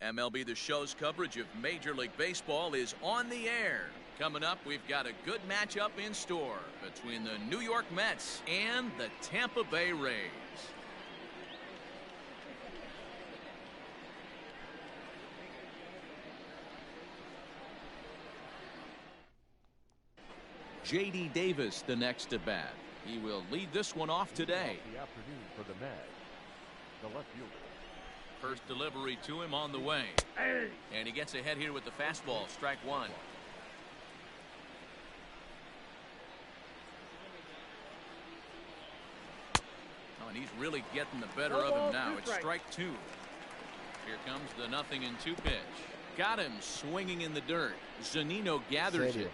MLB The Show's coverage of Major League Baseball is on the air. Coming up, we've got a good matchup in store between the New York Mets and the Tampa Bay Rays. J.D. Davis, the next at bat. He will lead this one off today. The afternoon for the Mets, the left fielder. First delivery to him on the way. And he gets ahead here with the fastball. Strike one. Oh, and he's really getting the better of him now. It's strike two. Here comes the 0-2 pitch. Got him swinging in the dirt. Zunino gathers it.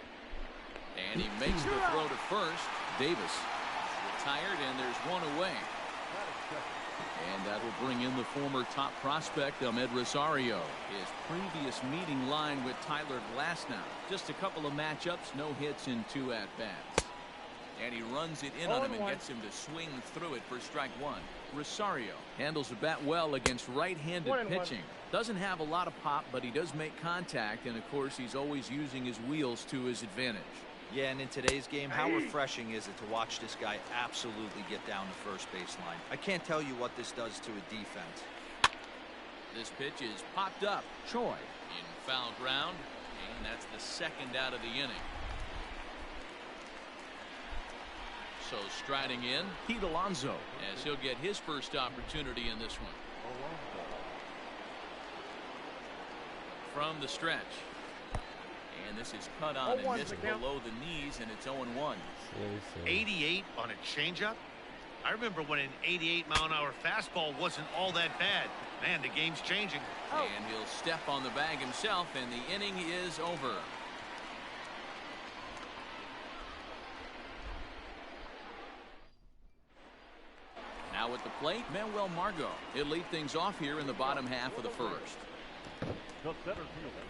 And he makes the throw to first. Davis retired, and there's one away. And that will bring in the former top prospect, Ahmed Rosario. His previous meeting line with Tyler Glasnow. Just a couple of matchups, no hits in 2 at-bats. And he runs it in on him and gets him to swing through it for strike one. Rosario handles the bat well against right-handed pitching. Doesn't have a lot of pop, but he does make contact, and of course he's always using his wheels to his advantage. Yeah, and in today's game, how refreshing is it to watch this guy absolutely get down the first baseline? I can't tell you what this does to a defense. This pitch is popped up. Choi in foul ground, and that's the second out of the inning. So striding in, Pete Alonso, as he'll get his first opportunity in this one. From the stretch. And this is cut on and missed below the knees, and it's 0-1. 88 on a changeup? I remember when an 88-mile-an-hour fastball wasn't all that bad. Man, the game's changing. And he'll step on the bag himself, and the inning is over. Now at the plate, Manuel Margot. He'll lead things off here in the bottom half of the first. The center fielder,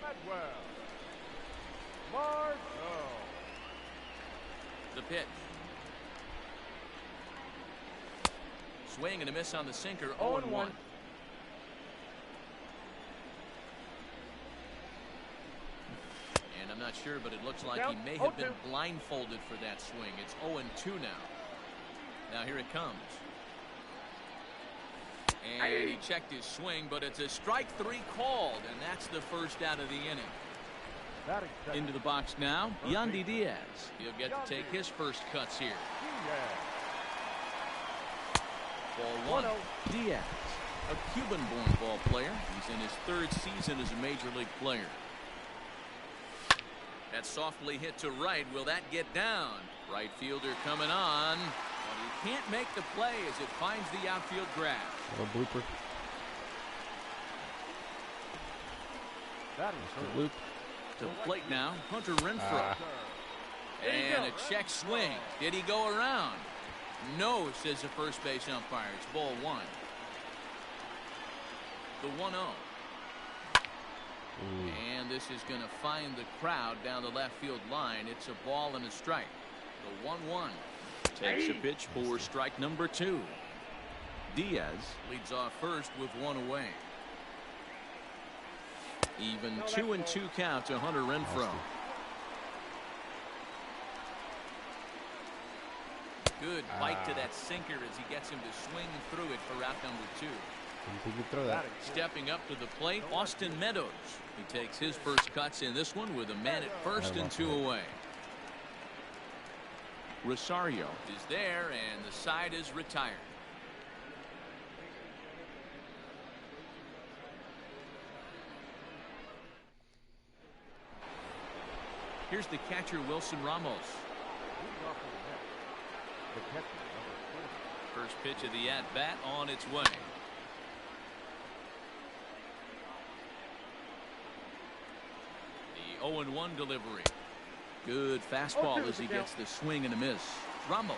Manuel Margot. The pitch. Swing and a miss on the sinker. 0-1. And I'm not sure, but it looks like he may have been blindfolded for that swing. It's 0-2 now. Now here it comes. And he checked his swing, but it's a strike three called, and that's the first out of the inning. Into the box now, Yandy Diaz. He'll get to take his first cuts here. Ball one. Diaz, a Cuban-born ball player. He's in his 3rd season as a major league player. That's softly hit to right. Will that get down? Right fielder coming on. But he can't make the play as it finds the outfield grass. A blooper. Batting third. Loop. To the plate now, Hunter Renfroe. And a check swing. Did he go around? No, says the first base umpire. It's ball one. The 1-0. And this is going to find the crowd down the left field line. It's a ball and a strike. The 1-1. Takes a pitch for strike number 2. Diaz leads off first with one away. Even 2-2 count to Hunter Renfroe. Good bite to that sinker as he gets him to swing through it for out number 2. He can throw that. Stepping up to the plate, Austin Meadows. He takes his first cuts in this one with a man at first and 2 away. Rosario is there, and the side is retired. Here's the catcher, Wilson Ramos. Leading off for the Mets, the catcher, number 40. First pitch of the at-bat on its way. The 0-1 delivery. Good fastball as he gets the swing and a miss. Ramos,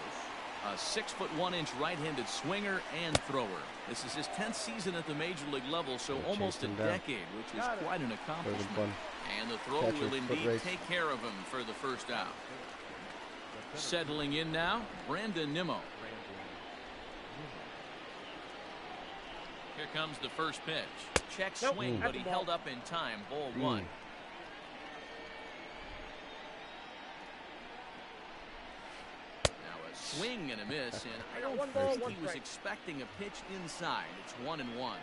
a 6'1" right-handed swinger and thrower. This is his 10th season at the major league level, so almost a decade, which is quite an accomplishment. And the throw will indeed take care of him for the first out. Settling in now, Brandon Nimmo. Here comes the first pitch. Check swing, but he held up in time. Ball one. Now a swing and a miss, and I don't think he was expecting a pitch inside. It's 1-1.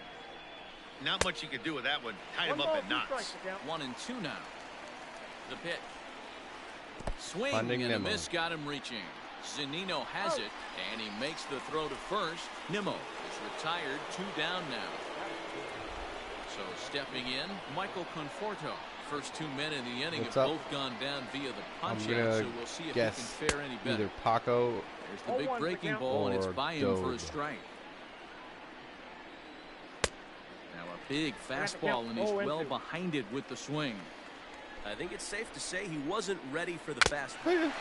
Not much you could do with that one. Tied him up in knots. 1-2 now. The pitch. Swing Finding and a Nimmo. miss got him reaching. Zunino has it, and he makes the throw to first. Nimmo is retired, 2 down now. So stepping in, Michael Conforto. First 2 men in the inning What's have up? both gone down via the punch I'm out, gonna so we'll see if he can guess fare any better. Either Paco There's the big breaking ball, and it's or by him for a Dode. strike. Now a big fastball, and he's well behind it with the swing. I think it's safe to say he wasn't ready for the fastball. And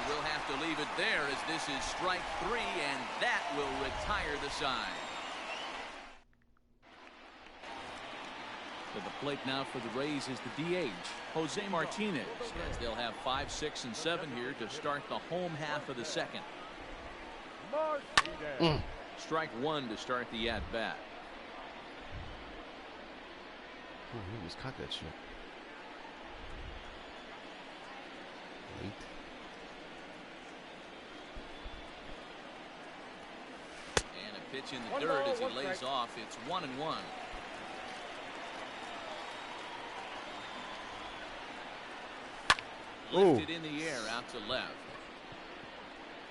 we'll have to leave it there as this is strike 3, and that will retire the side. To the plate now for the Rays is the DH, Jose Martinez, as they'll have 5, 6, and 7 here to start the home half of the second. Strike 1 to start the at-bat. Oh, he almost caught that shit. Late. And a pitch in the dirt as he lays off. It's 1-1. Lifted in the air out to left.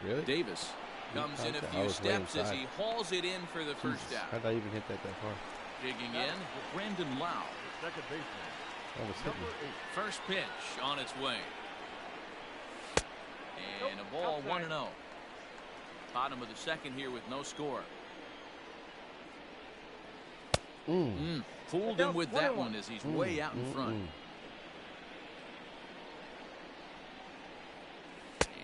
Really? Davis comes in a few steps as he hauls it in for the first out. How'd I even hit that far? Digging in, Brandon Lau. Second baseman, That was hitting. number 8. First pitch on its way. And a ball 1-0. Bottom of the second here with no score. Fooled him with that one as he's way out in front.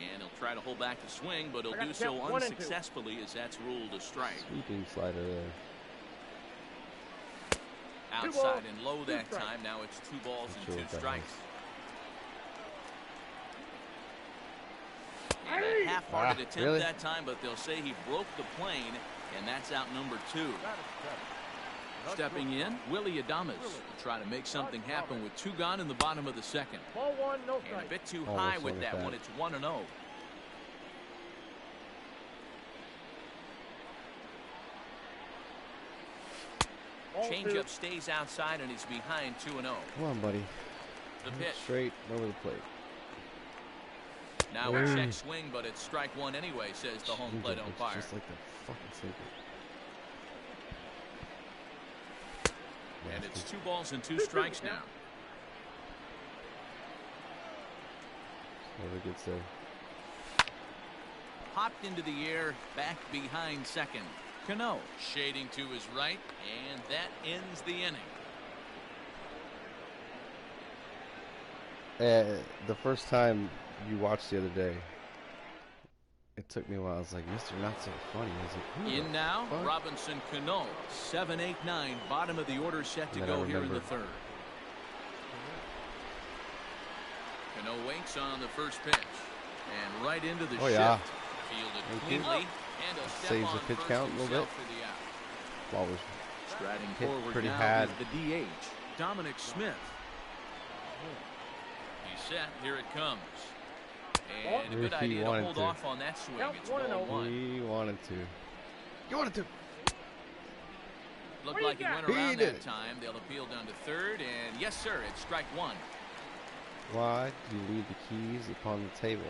And he'll try to hold back the swing, but he'll do so unsuccessfully as that's ruled a strike. Sweeping slider there. Outside and low that time. Now it's 2 balls and 2 strikes. And a half-hearted attempt that time, but they'll say he broke the plane, and that's out number 2. Stepping in, Willie Adames will try to make something happen with 2 gone in the bottom of the second. Ball 1, no And strike. a bit too Almost high with like that that. one. It's 1-0. Changeup stays outside, and he's behind 2-0. Come on, buddy. The pitch. Straight over the plate. Now a check swing, but it's strike 1 anyway, says the home plate It's umpire. just like the fucking sinker. And it's 2 balls and 2 strikes now. Never gets there. Popped into the air, back behind second. Cano shading to his right, and that ends the inning. The first time you watched the other day, it took me a while. I was like, Mr. Not So Funny. I was like, who In the now, fuck? Robinson Cano, 7-8-9, bottom of the order set to go here in the third. Cano waits on the first pitch, and right into the shift. Yeah. Fielded cleanly, and a step Saves on the pitch first count a little himself bit. for the out. Ball was Striding hit forward pretty now hard. is the DH, Dominic Smith. He's set. Here it comes. And a good If he idea to wanted hold to. off on that swing. It's ball one. He wanted to. You wanted to. Looked like he went He around did that it. time. They'll appeal down to third, and yes, sir, it's strike one. Why do you leave the keys upon the table?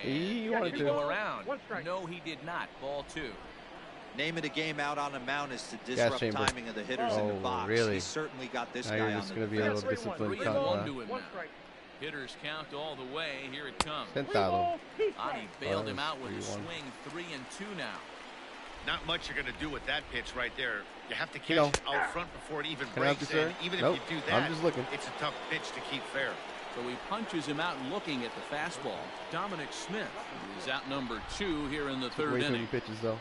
And He wanted did to. go around. No, he did not. Ball two. Name of the game out on the mound is to disrupt chamber. timing of the hitters in the Oh, box. really? He certainly got this Now guy you're on just the going to be a defense. little disciplined. 3-1 to him now. Hitters count all the way. Here it comes. Sentado. Ani bailed him that out was with a 3-1. swing. 3-2 now. Not much you're going to do with that pitch right there. You have to catch No. it out front before it even Can I help breaks. you, sir? And even Nope. if you do I'm that, just looking. it's a tough pitch to keep fair. So he punches him out looking at the fastball. Dominic Smith is out number 2 here in the third Way too many inning. pitches, though.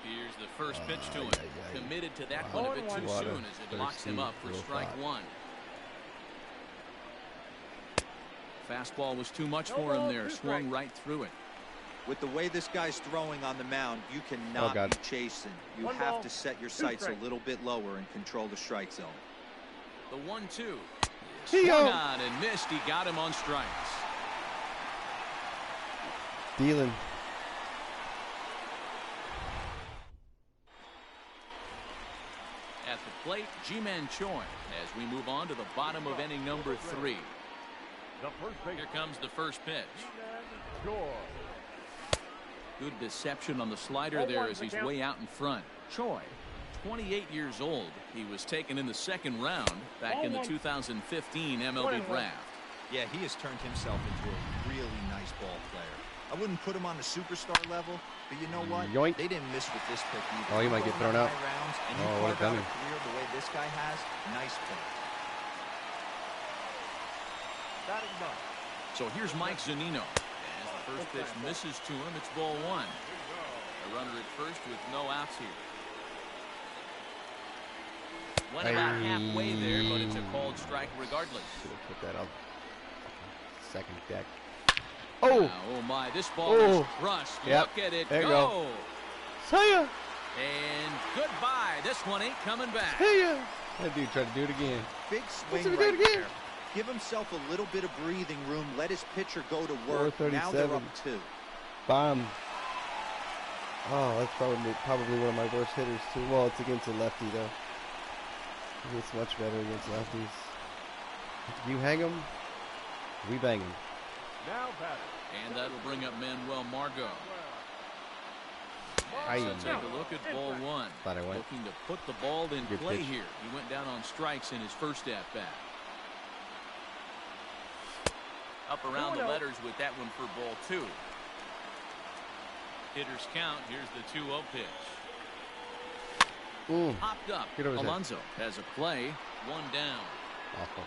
Here's the first pitch to him. Ay. Committed to that Wow. one a bit too What a soon as it locks him thirsty up for little strike thought. one. Fastball was too much for him there. Swung right through it. With the way this guy's throwing on the mound, you cannot God. be chasing. You have to set your sights a little bit lower and control the strike zone. The 1-2. He Swung go. on and missed. He got him on strikes. Dealing. At the plate, Ji-Man Choi as we move on to the bottom of inning number 3. Here comes the first pitch. Good deception on the slider there as he's way out in front. Choi, 28 years old. He was taken in the second round back in the 2015 MLB draft. Yeah, he has turned himself into a really nice ball player. I wouldn't put him on the superstar level, but you know what? Yoink. They didn't miss with this pick either. Oh, he might get thrown out. Rounds, and you Oh, what a carve out dummy. a career the way this guy has. Nice pick. So here's Mike Zunino. As the first pitch misses to him, it's ball one. A runner at first with no outs here. Went about halfway there, but it's a called strike regardless. Should have put that on second deck. Oh! Now, oh my, this ball Oh. is crushed. Yep. Look at it There you go. See ya! And goodbye. This one ain't coming back. See ya! That dude tried to do it again. Big Let's swing do it right again. there. Give himself a little bit of breathing room. Let his pitcher go to work. Now they're 437. up 2. Bomb. Oh, that's probably one of my worst hitters too. Well, it's against a lefty though. It's much better against lefties. If you hang him, we bang him. And that'll bring up Manuel Margot. Aye. So take a look at ball one. Glad I went. Looking to put the ball in Good play pitch. here. He went down on strikes in his first at bat. Up around the letters with that one for ball two. Hitters count. Here's the 2-0 pitch. Ooh, Popped up. Get over his head. Alonso has a play. One down. awful.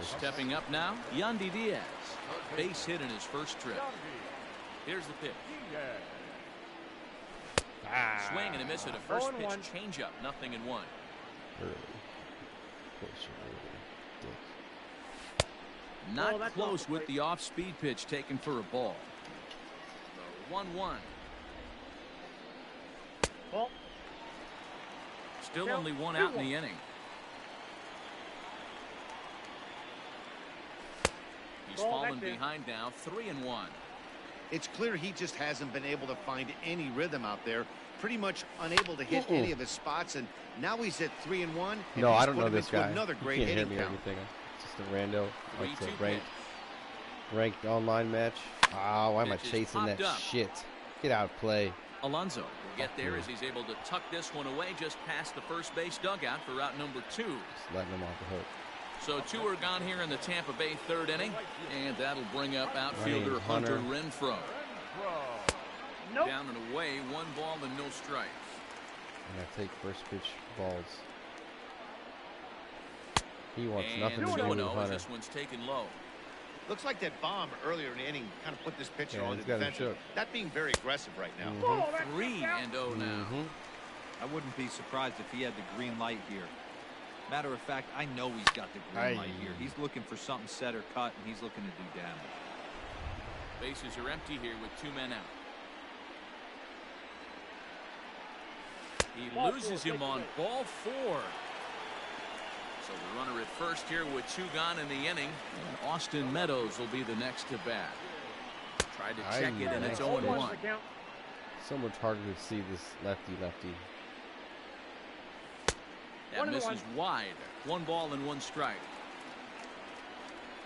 Stepping up now, Yandy Diaz. Base hit in his first trip. Here's the pitch. Swing and a miss at a first pitch changeup. 0-1. Early. Of course you're early. Dick. Not close with the off-speed pitch taken for a ball. 1-1. Still only one out in the inning. He's fallen behind now, 3-1. It's clear he just hasn't been able to find any rhythm out there. Pretty much unable to hit any of his spots, and now he's at 3-1. and No, he's I don't put know him this into guy. Another You great can't hear hitting me or count. anything. It's just a rando. Like 3-2 the ranked online match. Ah, why am I Pitch is chasing that popped up. shit? Get out of play. Alonso will get there you. as he's able to tuck this one away just past the first base dugout for out number 2. Just letting him off the hook. So 2 are gone here in the Tampa Bay third inning, and that'll bring up outfielder Running Hunter Hunter. Renfroe. Down and away, 1 ball and no strikes. And I take first pitch balls. He wants And nothing to do with 2-0 as Hunter. this one's taken low. Looks like that bomb earlier in the inning kind of put this pitcher Yeah, on the he's got him defensive. shook. That being very aggressive right now. 3-0 now. I wouldn't be surprised if he had the green light here. Matter of fact, I know he's got the green light here. He's looking for something set or cut, and he's looking to do damage. Bases are empty here with 2 men out. He loses him on ball 4. So the runner at first here with 2 gone in the inning. And Austin Meadows will be the next to bat. Tried to check it, and it's 0-1. So much harder to see this lefty. That misses wide. 1 ball and 1 strike.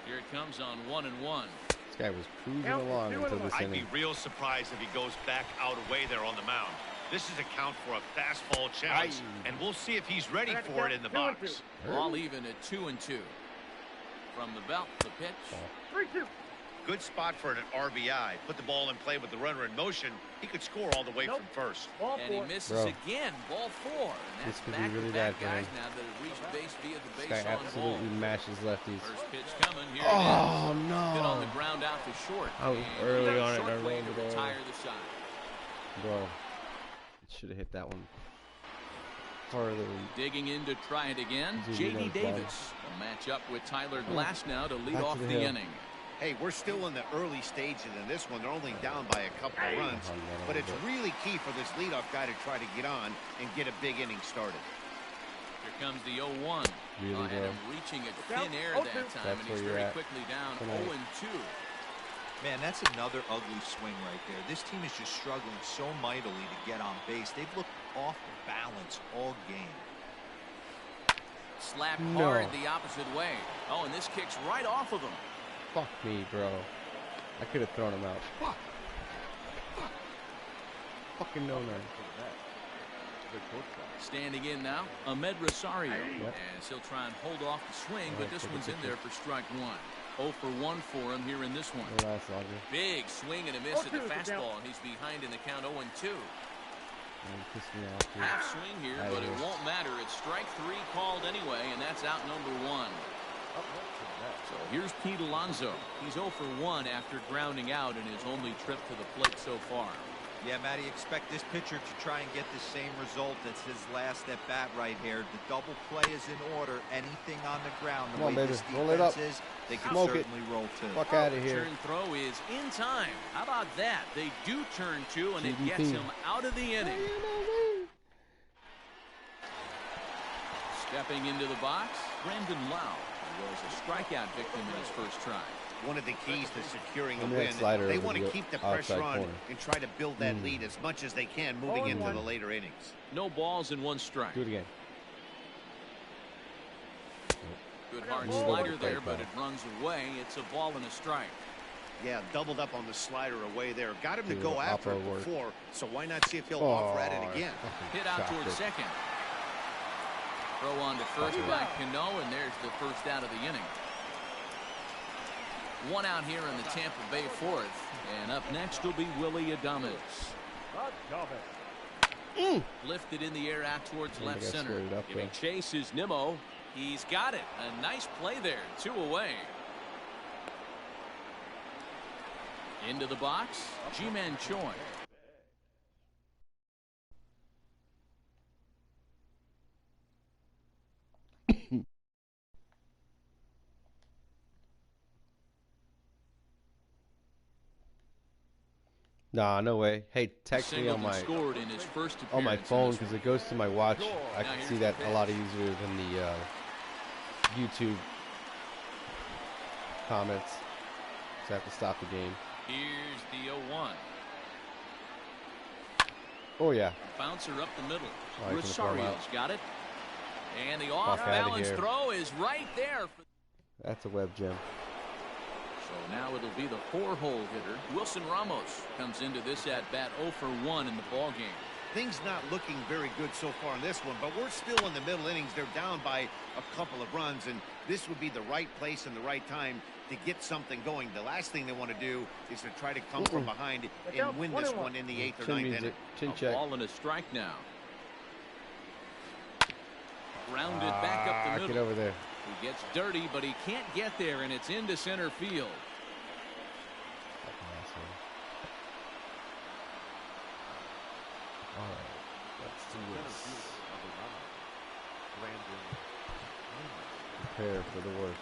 Here it comes on 1-1. This guy was cruising along until this I'd be inning. real surprised if he goes back out away there on the mound. This is a count for a fastball challenge, and we'll see if he's ready for it in the box. All even at 2-2. From the belt, the pitch. 3-2. Good spot for an RBI. Put the ball in play with the runner in motion. He could score all the way from first. And he misses again. Ball 4. And This that's could be really bad for him. guys now that have reached base via the This base guy on ball. absolutely mashes lefties. First pitch coming. Here Oh, it is. no. Hit on the ground out to short. I was And early on it, short and I play rolled to it over. retire the side. Bro, should have hit that one farther. Digging in to try it again. Dude, J.D. you know, Davis will match up with Tyler Glass now to lead Back to off the the hill. inning. Hey, we're still in the early stages in this one. They're only down by a couple of runs, but it's really key for this leadoff guy to try to get on and get a big inning started. Here comes the 0-1. Really, And bro. him reaching a thin air that time, That's and he's where you're very at quickly down tonight. 0-2. Man, that's another ugly swing right there. This team is just struggling so mightily to get on base. They've looked off balance all game. Slapped No. hard the opposite way. Oh, and this kicks right off of him. Fuck me, bro. I could have thrown him out. Fucking no. Standing in now, Ahmed Rosario. Yep. As he'll try and hold off the swing, but this take a one's in picture. there for strike 1. 0 for 1 for him here in this one. No last longer. Big swing and a miss at the 0-2, sit down. fastball, and he's behind in the count 0-2. Piss me off, dude. Half swing here, Out of but it here. won't matter. It's strike 3 called anyway, and that's out number 1. So here's Pete Alonso. He's 0 for 1 after grounding out in his only trip to the plate so far. Yeah, Matty, expect this pitcher to try and get the same result as his last at bat right here. The double play is in order. Anything on the ground, the Come on, way baby. this Roll it up. defense is, they can Smoke it. certainly roll too. Fuck out of here. Turn throw is in time. How about that? They do turn 2, and it GDP. gets him out of the inning. Stepping into the box, Brandon Lau was a strikeout victim in his first try. One of the keys to securing a And that win, slider they over want to the keep the outside pressure on corner. and try to build that lead as much as they can moving into the later innings. No balls and 1 strike. Do it again. Good hard Move slider over, there, plate but ball. it runs away. It's a ball and a strike. Yeah, doubled up on the slider away there. Got him to Do go the after it oppo work. before, so why not see if he'll offer at it again? Hit out towards second. Throw on to first by Cano, and there's the first out of the inning. 1 out here in the Tampa Bay 4th. And up next will be Willie Adames. Lifted in the air out towards I left think I center. squared it up Giving there. chase is Nimmo. He's got it. A nice play there. 2 away. Into the box, Ji-Man Choi. Nah, no way. Hey, text me on Singleton my scored in his first on my appearance in phone this because one. it goes to my watch. I Now can here's see the that a lot pitch. easier than the YouTube comments. So I have to stop the game. Here's the 0-1. Oh yeah. Bouncer up the middle. Oh, he's gonna throw him Rosario's out. got it. And the Fuck outta off-balance here. throw is right there. That's a web gem. So now it'll be the 4-hole hitter. Wilson Ramos comes into this at-bat 0 for 1 in the ballgame. Things not looking very good so far in this one, but we're still in the middle innings. They're down by a couple of runs, and this would be the right place and the right time to get something going. The last thing they want to do is to try to come from behind and win this one in the 8th or Chin 9th music. inning. Chin A check. ball and a strike now. Grounded back up the Get middle. over there. He gets dirty, but he can't get there, and it's into center field. All right, let's do this. Prepare for the worst.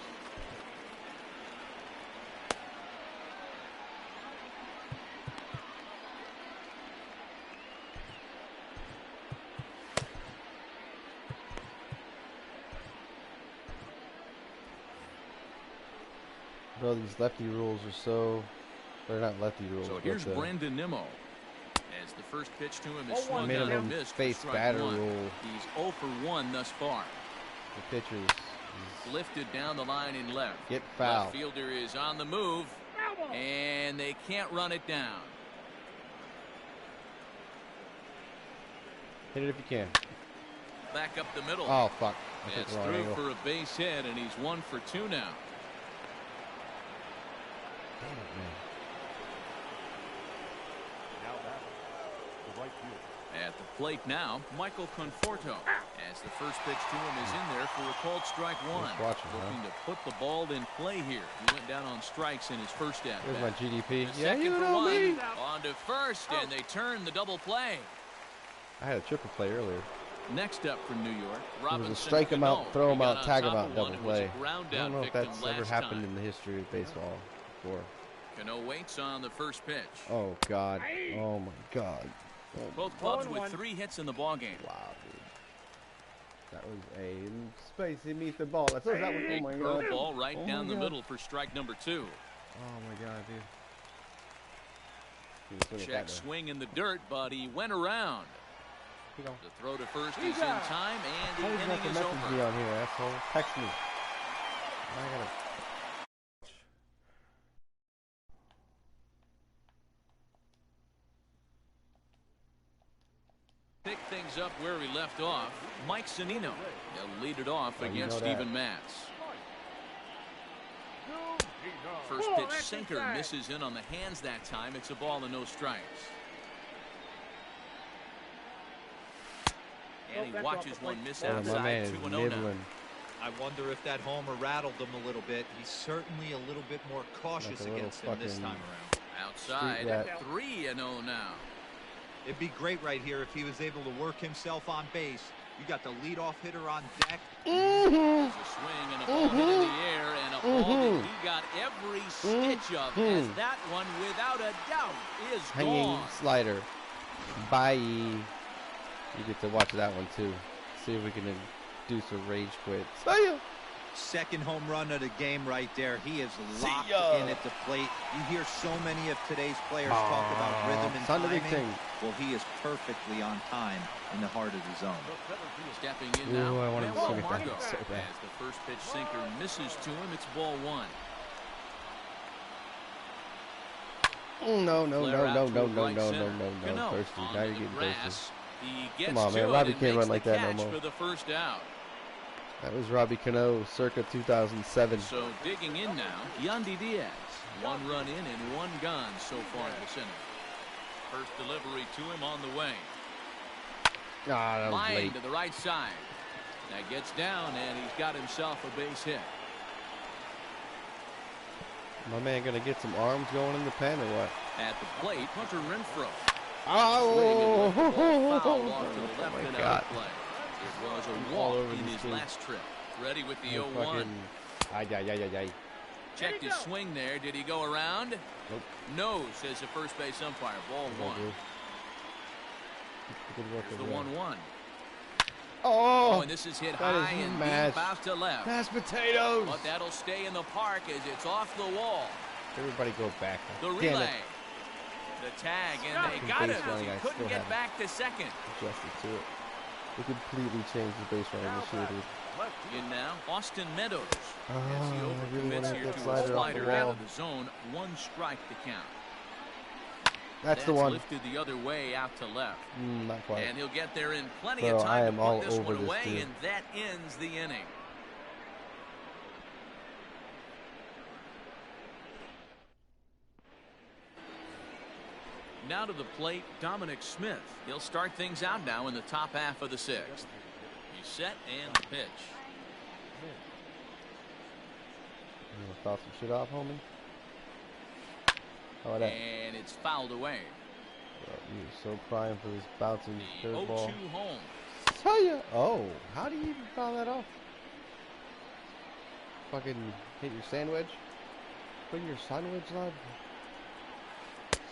Bro, these lefty rules are so... They're not lefty rules. So here's Brandon Nimmo. As the first pitch to him is swung out and missed. Face batter rule. He's 0 for 1 thus far. The pitcher's lifted down the line in left. Get foul. Left fielder is on the move, and they can't run it down. Hit it if you can. Back up the middle. Oh, fuck. It's through for a base hit, and he's 1 for 2 now. Damn it, man. Now that's the right field. At the plate now, Michael Conforto. As the first pitch to him is in there for a called strike one. Looking to put the ball in play here. He went down on strikes in his first at bat. Here's my GDP. Yeah, you know me. On to first, and they turn the double play. I had a triple play earlier. Next up from New York, Robinson. It was a strike him out, throw him out, tag him out, double play. I don't know if that's ever happened in the history of baseball before. Cano waits on the first pitch. Oh, God. Oh, my God. Oh, both clubs with 3 hits in the ballgame. Wow, dude. That was a spicy meet the ball. That's that one. Oh, my God. Curveball right down the middle for strike number 2. Oh, my God, dude. Check swing in the dirt, but he went around. The throw to first is in time, and the inning is over. Me on here, asshole. Text me. I gotta... Pick things up where he left off. Mike Zunino. He'll lead it off against Steven Matz. First pitch sinker misses in on the hands that time. It's a ball and no strikes. And he watches one miss outside. 2-0 now. I wonder if that homer rattled him a little bit. He's certainly a little bit more cautious against him this time around. Outside, 3-0 now. It'd be great right here if he was able to work himself on base. You got the leadoff hitter on deck. There's a swing and a ball hit in the air, and a ball that he got every stitch of, as that one, without a doubt, is hanging slider. Bye. You get to watch that one too. See if we can induce a rage quit. See ya. Second home run of the game right there. He is locked in at the plate. You hear so many of today's players talk about rhythm and timing. Well, he is perfectly on time in the heart of the zone. Stepping in now, I wanted to swing it back so bad. As the first pitch sinker misses to him, it's ball 1. No. Thirsty. Now you're getting thirsty. Come on, man. Robbie can't run like that no more. For the first out. That was Robbie Cano, circa 2007. So digging in now, Yandy Diaz. 1 run in and 1 gone so far this inning. First delivery to him on the way. That was line late. to the right side. That gets down, and he's got himself a base hit. My man gonna get some arms going in the pen or what? At the plate, Hunter Renfroe. Oh, Foul off to the left and out of play. It was a walk in his last trip. Ready with the 0-1. Checked his swing there. Did he go around? Nope. No, says the first base umpire. Ball 1. Here's the 1-1. Oh, and this is hit high and deep out to left. Mashed potatoes. But that'll stay in the park as it's off the wall. Everybody go back. The relay. The tag, and they got him. He couldn't get back to second. Adjusted to it. They completely changed the base running this year, dude. In now, Austin Meadows. I really want to hit that slider off the out wall. of the zone. 1 strike to count. That's the one. Lifted the other way out to left. Not quite. And he'll get there in plenty of time to put this one away, dude. and that ends the inning. Now to the plate, Dominic Smith. He'll start things out now in the top half of the 6th. He's set and the pitch. gonna foul some shit off, homie. How about that? And it's fouled away. Bro, you're so prime for this bouncing The third ball. 0-2 home. Oh, how do you even foul that off? Fucking hit your sandwich? Put your sandwich, lad.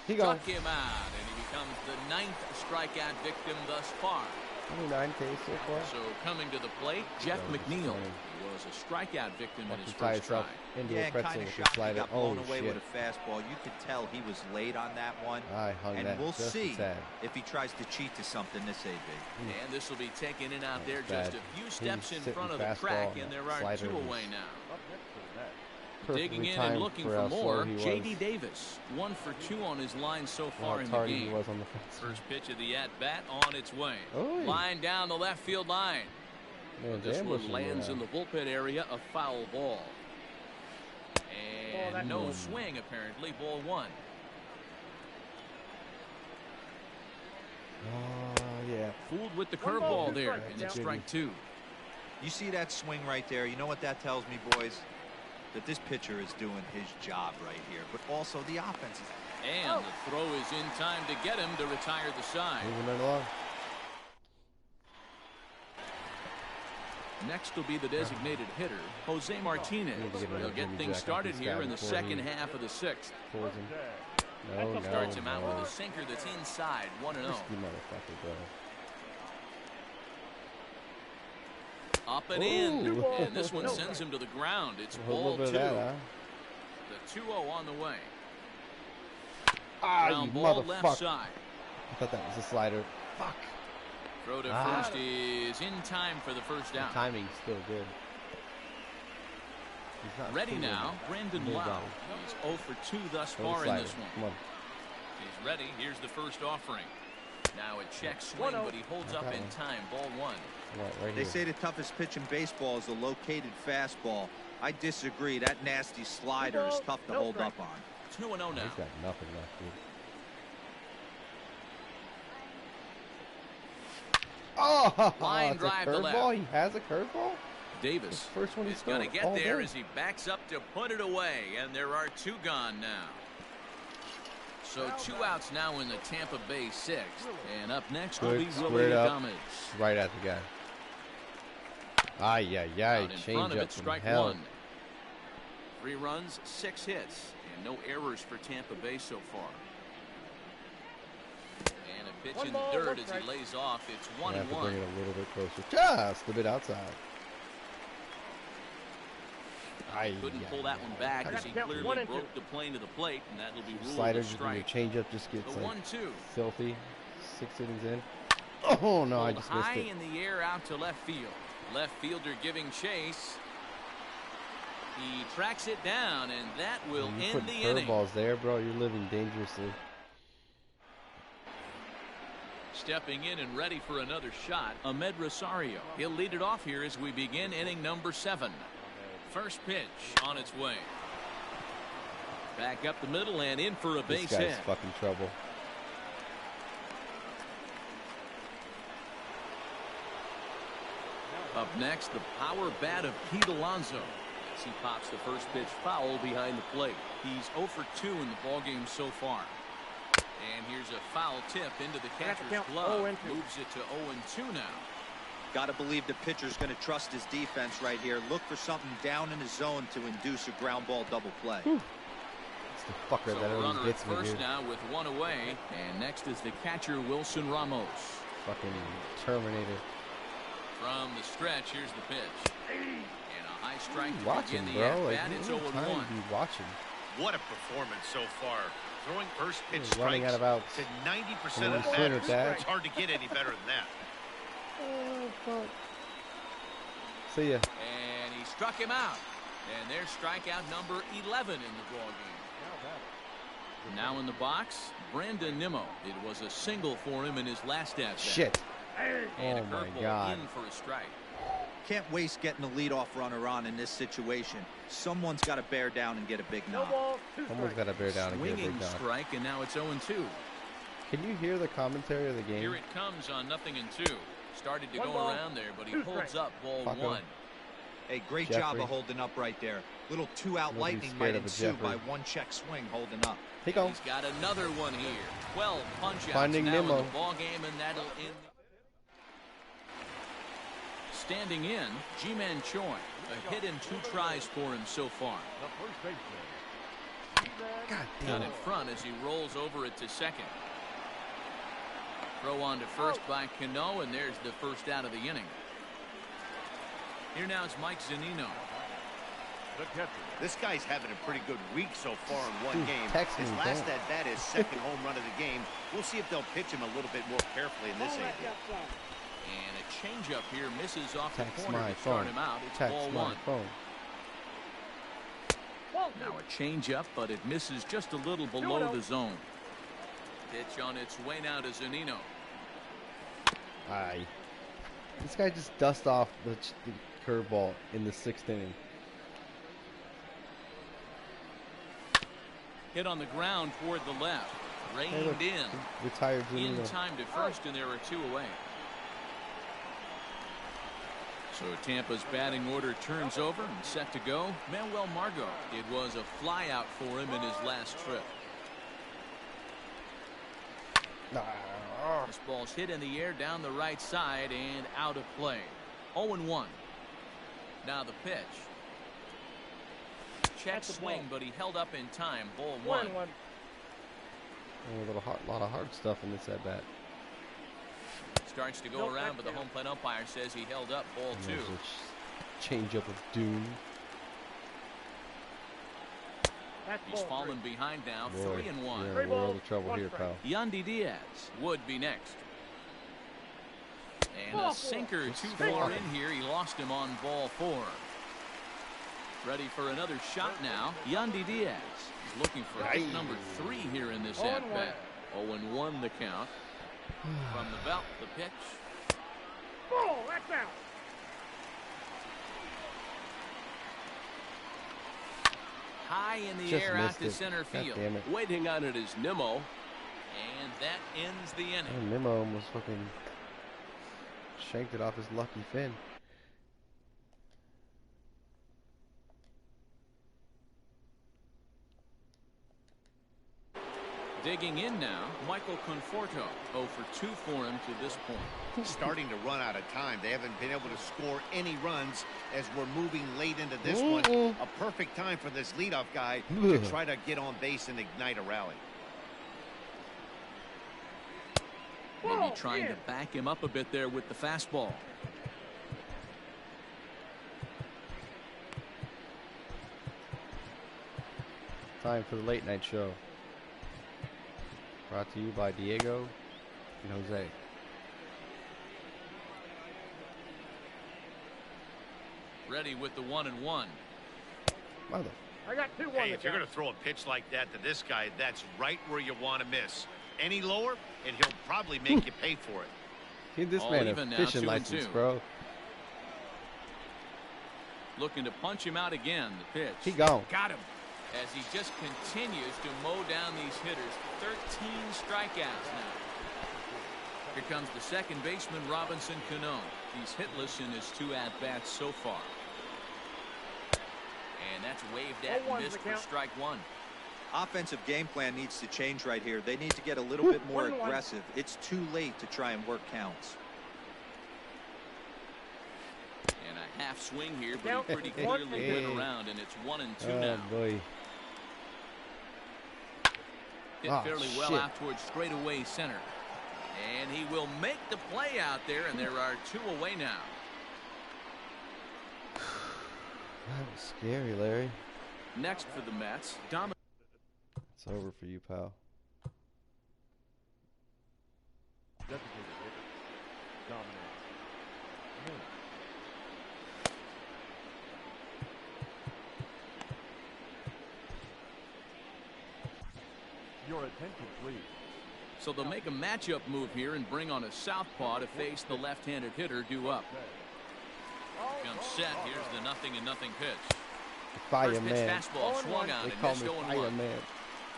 He goes. Struck him out, and he becomes the 9th strikeout victim thus far. 29 Ks so far. So coming to the plate, Jeff McNeil. He was a strikeout victim in his first try. Into Yeah, a pretzel kind of with shocked a he slider. got blown Oh away shit! with a fastball. You could tell he was late on that one. I hung and that. we'll just see a tad. if he tries to cheat to something this AB. And this will be taken in out there Bad. just a few steps in sitting front of the fastball track, and and there that are slider 2 was away now. Up next to the net. Digging in timed and looking for for how slow more, he was. J.D. Davis, 1 for 2 on his line so How far in the tardy he game. was on the fence. First pitch of the at-bat on its way. Oy. Line down the left field line. Man, This one ambushing lands you, in the bullpen area, a foul ball. And that's no good. swing, apparently, ball 1. yeah. Fooled with the One ball, curveball 2 there, strikes, and it's yeah. strike 2. You see that swing right there? You know what that tells me, boys? That this pitcher is doing his job right here, but also the offense is. And the throw is in time to get him to retire the side. Moving right along. Next will be the designated hitter, Jose Martinez. He'll get things started here in the second half of the 6th. Pulls him. No, Starts him out with a sinker that's inside, 1-0. You motherfucker, bro. Up and Ooh. in, and this one sends him to the ground. It's A little ball bit 2. of that, huh? The 2-0 on the way. Ah, Ground you ball left motherfucker. side. I thought that was a slider. Fuck. Throw to first is in time for the first The down. timing's still good. He's not Ready too now, good. Brandon Move Lau. on. He's 0 for 2 thus Throw the far in slider. this one. Come on. He's ready. Here's the first offering. Now a check swing, 1-0. but he holds Not up that in one. time. Ball 1. Right They here. say the toughest pitch in baseball is a located fastball. I disagree. That nasty slider is tough to No hold strike. up on. 2-0 now. He's got nothing left, dude. Oh, Line it's a drive to curveball. left. He has a curveball. Davis First one he is going to scored get all there day. as he backs up to put it away, and there are 2 gone now. So 2 outs now in the Tampa Bay 6th, and up next will Good, be squared Willie up. Adames. Right at the guy. Ay, Out in change front of up it, from strike hell. 1. 3 runs, 6 hits, and no errors for Tampa Bay so far. And a pitch One in the ball, dirt one as strike. he lays off. It's I have to 1-1. bring it a little bit closer. Just a bit outside. Ay, Couldn't ay, pull that ay. one back I as got he to count clearly 1 and broke the plane to the plate, and that'll be ruled Slider, a just your strike. change up just The gets like 1-2. filthy. 6 innings in. Oh no, I Pulled just missed high it. in the air out to left field. Left fielder giving chase. He tracks it down, and that will You end put the inning. curveballs there, bro. You're living dangerously. Stepping in and ready for another shot, Ahmed Rosario. He'll lead it off here as we begin inning number 7. First pitch on its way. Back up the middle and in for a This base guy's hit. fucking trouble. Up next, the power bat of Pete Alonso. As he pops the first pitch foul behind the plate. He's 0 for 2 in the ballgame so far. And here's a foul tip into the catcher's count glove. 0-2. Moves it to 0-2 now. Got to believe the pitcher's going to trust his defense right here. Look for something down in his zone to induce a ground ball double play. It's the fucker So that a always runner at gets me, first dude. now with 1 away. And next is the catcher, Wilson Ramos. Fucking Terminator. From the stretch, here's the pitch. And a high strike to Watching, begin the bro. Like, at-bat. It's what 0-1. time to be watching? What a performance so far. Throwing first pitch He's running strikes at about to 90% of the swing batters. at that. It's hard to get any better than that. Oh, fuck. See ya. And he struck him out. And there's strikeout number 11 in the ballgame. Now in the box, Brandon Nimmo. It was a single for him in his last at-bat. Shit. And Oh a my curveball God. in for a strike. Can't waste getting a leadoff runner on in this situation. Someone's got to bear down and get a big No knock. ball, 2 Someone's strikes. got to bear down and get a Swinging big knock. strike, and now it's 0-2. Can you hear the commentary of the game? Here it comes on 0-2. Started to One go ball, around there, but he 2 holds strikes. up ball Fuck 'em. 1. Hey, great job of holding up right there. Little two-out lightning might ensue by one check swing holding up. He's got another one here. 12 punch-outs now in the ball game, and that'll end. Standing in, Ji-Man Choi. A hit in 2 tries for him so far. God damn. Got in front as he rolls over it to second. Throw on to first by Cano, and there's the first out of the inning. Here now it's Mike Zunino. This guy's having a pretty good week so far in one game. His last at-bat is second home run of the game. We'll see if they'll pitch him a little bit more carefully in this inning. And a changeup here misses off the corner to start him out. It's ball 1. Now a changeup, but it misses just a little below the zone. Pitch on its way now to Zunino. Aye. This guy just dust off the curveball in the 6th inning. Hit on the ground toward the left. Reined in. Retired Zunino. In time to first, and there are 2 away. So Tampa's batting order turns over and set to go. Manuel Margot. It was a flyout for him in his last trip. This ball's hit in the air down the right side and out of play. 0-1. Now the pitch. Check swing, but he held up in time. Ball 1. A lot of hard stuff in this at bat. Starts to go around, but the home plate umpire says he held up. Ball 2. Change up of doom. He's fallen behind now. 3-1. You're in a world of trouble here, pal. Yandy Diaz would be next. And a sinker too far in here. He lost him on ball 4. Ready for another shot now. Yandy Diaz is looking for hit number 3 here in this at bat. 0-1 the count. From the belt, the pitch. Ball, that's out. High in the air out to center field. Waiting on it is Nimmo. And that ends the inning. Oh, Nimmo almost fucking shanked it off his lucky fin. Digging in now, Michael Conforto. 0 for 2 for him to this point. Starting to run out of time. They haven't been able to score any runs as we're moving late into this one. A perfect time for this leadoff guy to try to get on base and ignite a rally. Maybe trying to back him up a bit there with the fastball. Time for the late night show. Brought to you by Diego and Jose. Ready with the 1-1. Mother. I got 2-1. Hey, if you're going to throw a pitch like that to this guy, that's right where you want to miss. Any lower, and he'll probably make you pay for it. Give this man a fishing license, bro. Looking to punch him out again. The pitch. He gone. Got him. As he just continues to mow down these hitters. 13 strikeouts now. Here comes the second baseman, Robinson Cano. He's hitless in his 2 at-bats so far. And that's waved at and missed for strike 1. Offensive game plan needs to change right here. They need to get a little bit more aggressive. It's too late to try and work counts. And a half swing here, but he pretty clearly went around, and it's 1-2 now. Boy. Hit fairly well out towards straightaway center. And he will make the play out there, and there are 2 away now. That was scary, Larry. Next for the Mets, It's over for you, pal. Your attention, please. So they'll make a matchup move here and bring on a southpaw to face the left-handed hitter due up. Comes set. Here's the 0-0 pitch. Fire man. Fastball swung on and missed 0-1.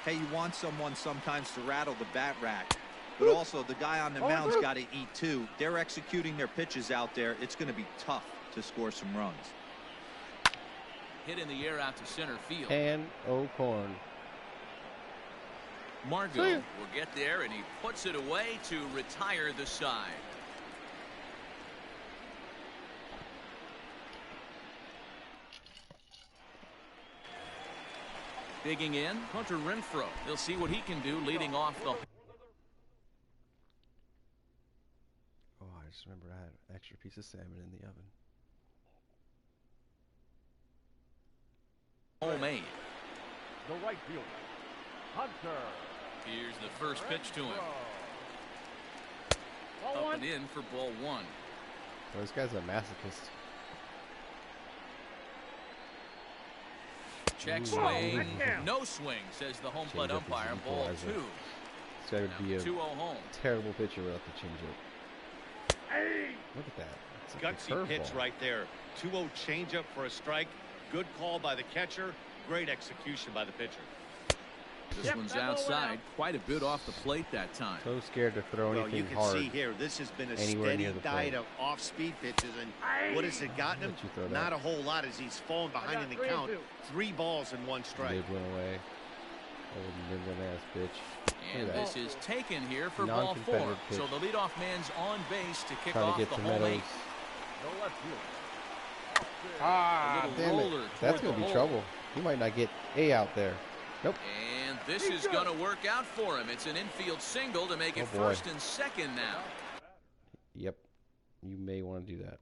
Hey, you want someone sometimes to rattle the bat rack, but also the guy on the mound's got to eat too. They're executing their pitches out there. It's going to be tough to score some runs. hit in the air out to center field. And O'Corn. Margot will get there, and he puts it away to retire the side. Digging in, Hunter Renfroe. He'll see what he can do leading off the... Oh, I just remember I had an extra piece of salmon in the oven. Homemade. The right fielder, Hunter. Here's the first pitch to him. Up and in for ball one. Oh, this guy's a masochist. Check swing. No swing, says the home plate umpire. Ball two. This guy would be a 2-0 home. terrible pitcher without the changeup. Look at that. That's Gutsy pitch right there. 2-0 changeup for a strike. Good call by the catcher. Great execution by the pitcher. This one's outside. Quite a bit off the plate that time. So scared to throw anything you can hard. see here, this has been a steady diet of off-speed pitches, and what has it gotten him? Not a whole lot as he's fallen behind in the count. 3 balls and 1 strike. Nibbling away. Old nibbling ass bitch. And this is taken here for ball 4. Pitch. So the leadoff man's on base to kick Trying off to get the to home Meadows. 8. Damn it. That's going to be trouble. He might not get A out there. Nope. And this is going to work out for him. It's an infield single to make it first and second now. Yep. You may want to do that.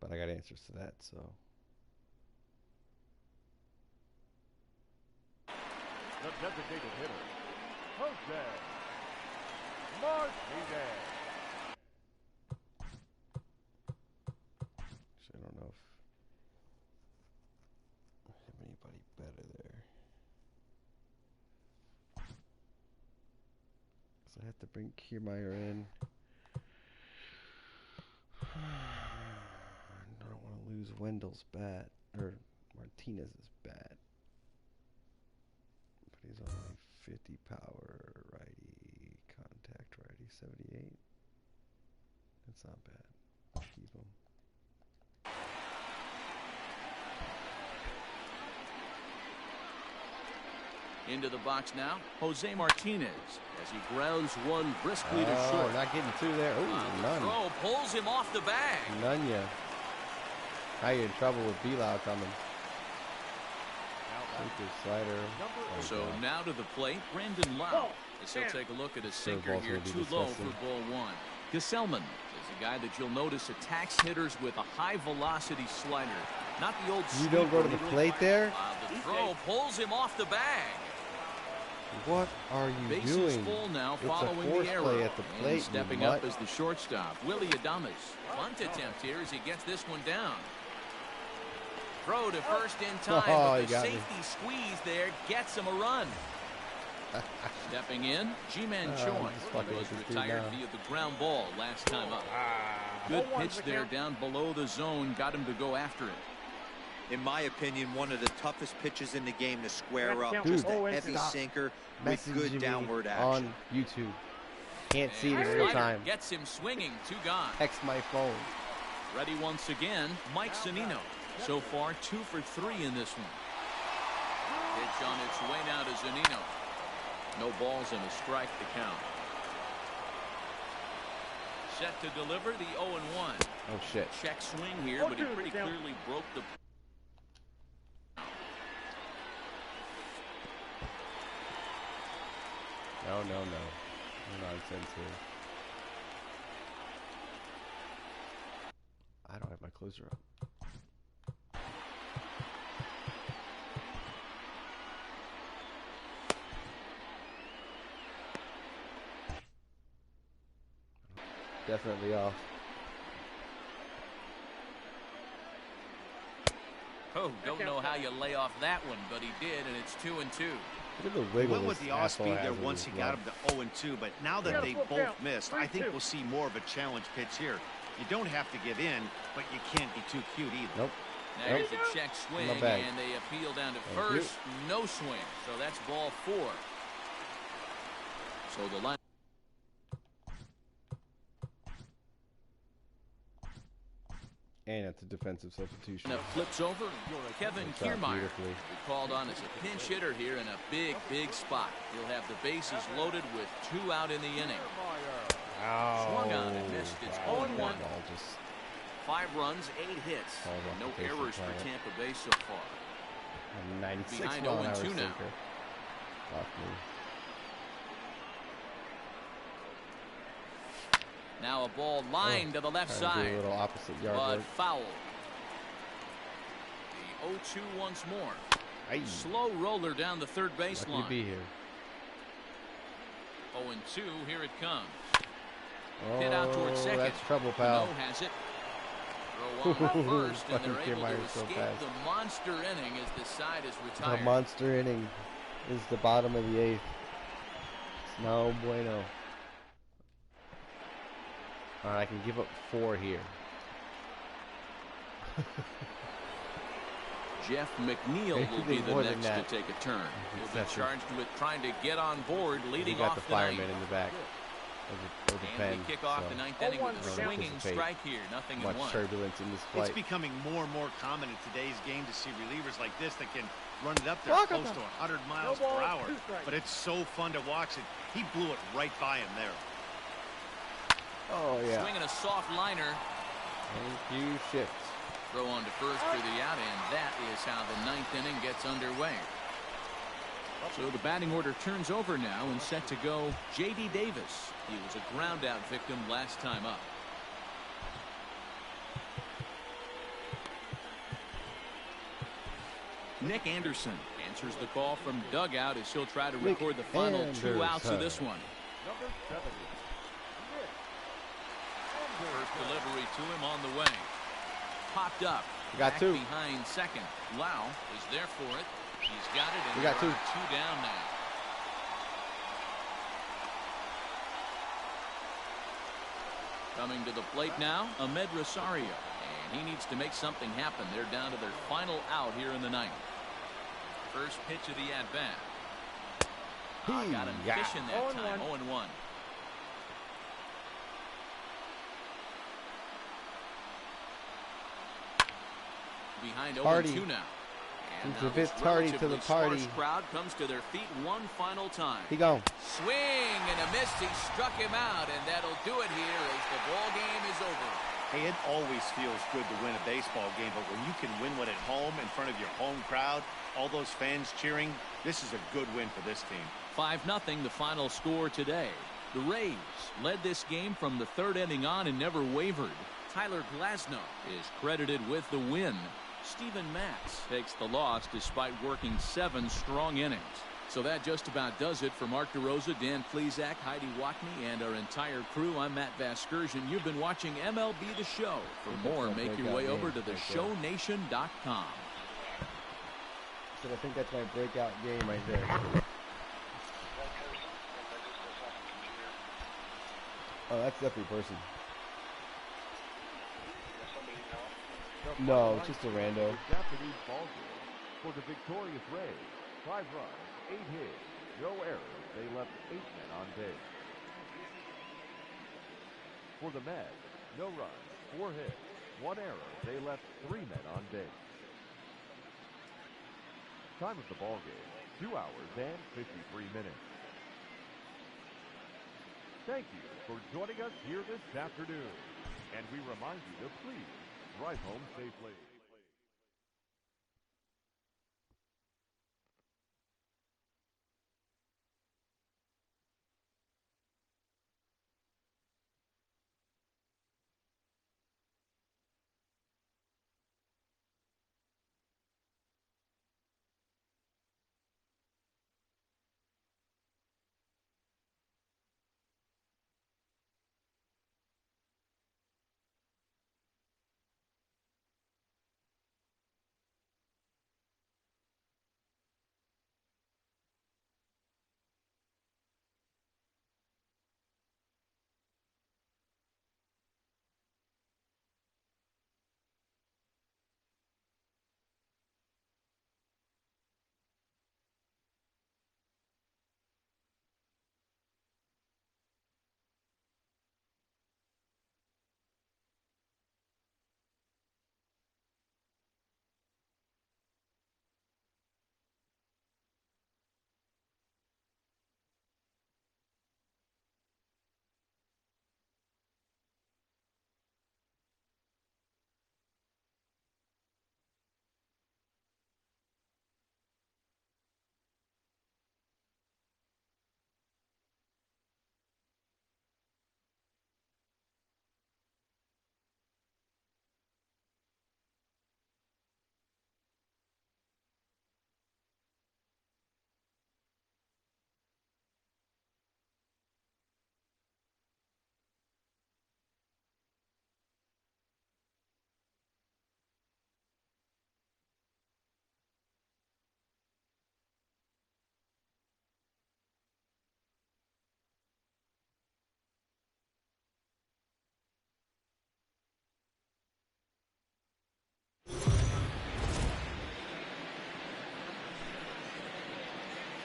But I got answers to that, so. The designated hitter, Jose Martinez. I don't know if I have anybody better there. So I have to bring Kiermaier in. I don't want to lose Wendell's bat, or Martinez's bat. But he's only 50 power, righty, contact righty, 78. That's not bad. I'll keep him. Into the box now, Jose Martinez as he grounds one briskly to short. Not getting two there. Ooh, none. Throw pulls him off the bag. None ya. Now you're in trouble with Belau coming. Slider. So now to the plate, Brandon Lau. As he'll take a look at a sinker here, too low for ball 1. Gesellman is a guy that you'll notice attacks hitters with a high velocity slider. Not the old. You don't go to the plate there. The throw pulls him off the bag. What are you Bases doing? full now It's following a force the error. play at the plate. And stepping up as the shortstop, Willie Adames. Bunt attempt here as he gets this one down. Throw to first in time, but the safety squeeze there gets him a run. Stepping in, Ji-Man Choi was retired via the ground ball last time up. Good pitch there down below the zone, got him to go after it. In my opinion, one of the toughest pitches in the game to square up. Dude, Just a heavy sinker with good downward action. On YouTube. Can't see it in real time. Gets him swinging, 2 gone. Text my phone. Ready once again, Mike Zunino. So far, 2 for 3 in this one. Pitch on its way now to Zunino. No balls and a strike to count. Set to deliver the 0-1. Oh, shit. Check swing here, but he pretty clearly broke the... No, no, no. No nonsense here. I don't have my closer up. Definitely off. Oh, don't know how you lay off that one, but he did, and it's 2-2. Look at the wiggle. Went with the off speed there once he got him to 0-2, but now that they both missed, I think we'll see more of a challenge pitch here. You don't have to give in, but you can't be too cute either. Nope. There's a check swing, and they appeal down to first. No swing, so that's ball 4. So the line. And it's a defensive substitution. Now flips over. Kevin Kiermaier, who called on as a pinch hitter here in a big, big spot. He'll have the bases loaded with 2 out in the inning. Swung on and missed. It's 0-1. 5 runs, 8 hits. No errors for Tampa Bay so far. 96 behind mile an hour 0-2 sinker. now. Off me. Now a ball lined to the left Trying to do side. a little opposite yard But work. foul. The 0-2 once more. Aye. Slow roller down the third baseline. Lucky to be here. 0-2, here it comes. Oh, Hit out towards second. that's trouble, pal. Cano has it. Throw on first, and they're Fucking able to Kiermaier's so escape fast. the monster inning as the side is The retired. monster inning is the bottom of the 8th. It's no bueno. All right, I can give up 4 here. Jeff McNeil will be Anything the more than next that. to take a turn. He'll be Excessive. charged with trying to get on board, He leading got off the the fireman ninth. in the back of the And pen. we kick off so the 9th inning with a don't swinging anticipate strike here. Nothing in much 1. turbulence in this It's flight. becoming more and more common in today's game to see relievers like this that can run it up there close to 100 miles per hour. But it's so fun to watch it. He blew it right by him there. Oh, yeah. Swinging a soft liner. Thank you, shift. Throw on to first for the out, and that is how the 9th inning gets underway. So the batting order turns over now and set to go J.D. Davis. He was a ground out victim last time up. Nick Anderson answers the call from dugout as he'll try to record the final 2 outs of this one. Number 70. First delivery to him on the way. Popped up. We got Back 2. behind second. Lau is there for it. He's got it, and We got there 2. are 2 down now. Coming to the plate now, Ahmed Rosario. And he needs to make something happen. They're down to their final out here in the 9th. First pitch of the at-bat. Got him fishing that time. 0-1. Behind 0-2 now. And He's now a bit this tardy to the relatively party. sparse crowd comes to their feet one final time. He gone. Swing and a miss. He struck him out, and that'll do it here as the ball game is over. Hey, it always feels good to win a baseball game, but when you can win one at home in front of your home crowd, all those fans cheering, this is a good win for this team. 5-0 the final score today. The Rays led this game from the 3rd inning on and never wavered. Tyler Glasnow is credited with the win. Steven Matz takes the loss despite working 7 strong innings. So that just about does it for Mark DeRosa, Dan Plesac, Heidi Watney, and our entire crew. I'm Matt Vasgersian. You've been watching MLB The Show. For more, make your way over to theshownation.com. So I think that's my breakout game right there. Oh, that's definitely person. No, it's just a rando. Japanese ball game for the victorious Rays. 5 runs, 8 hits, no errors. They left 8 men on base. For the Mets, no runs, 4 hits, 1 error. They left 3 men on base. Time of the ball game, 2 hours and 53 minutes. Thank you for joining us here this afternoon. And we remind you to please drive home safely.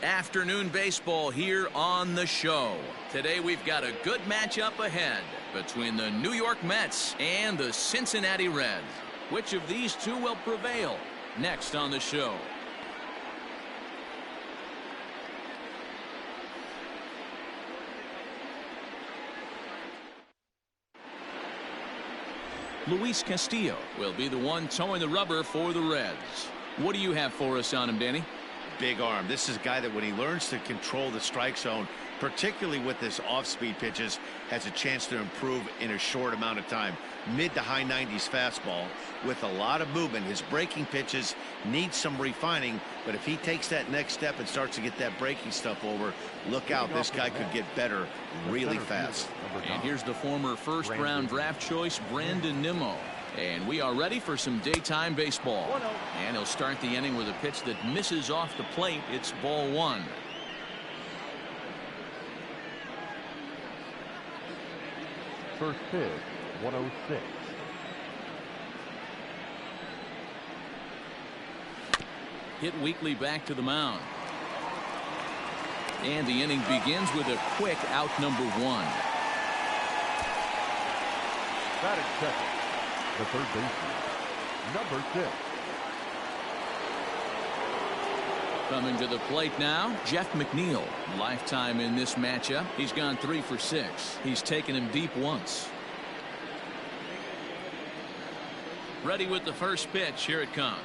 Afternoon baseball here on the show. Today we've got a good matchup ahead between the New York Mets and the Cincinnati Reds. Which of these two will prevail? Next on the show. Luis Castillo will be the one towing the rubber for the Reds. What do you have for us on him, Danny? Big arm. This is a guy that when he learns to control the strike zone, particularly with his off-speed pitches, has a chance to improve in a short amount of time. Mid to high 90s fastball with a lot of movement. His breaking pitches need some refining, but if he takes that next step and starts to get that breaking stuff over, look out. This guy could get better really fast. And here's the former first-round draft choice, Brandon Nimmo. And we are ready for some daytime baseball. And he'll start the inning with a pitch that misses off the plate. It's ball one. First pitch, 106. Hit weakly back to the mound. And the inning begins with a quick out number one. Batting second, the third baseman, number 6. Coming to the plate now, Jeff McNeil. Lifetime in this matchup. He's gone 3 for 6. He's taken him deep once. Ready with the first pitch. Here it comes.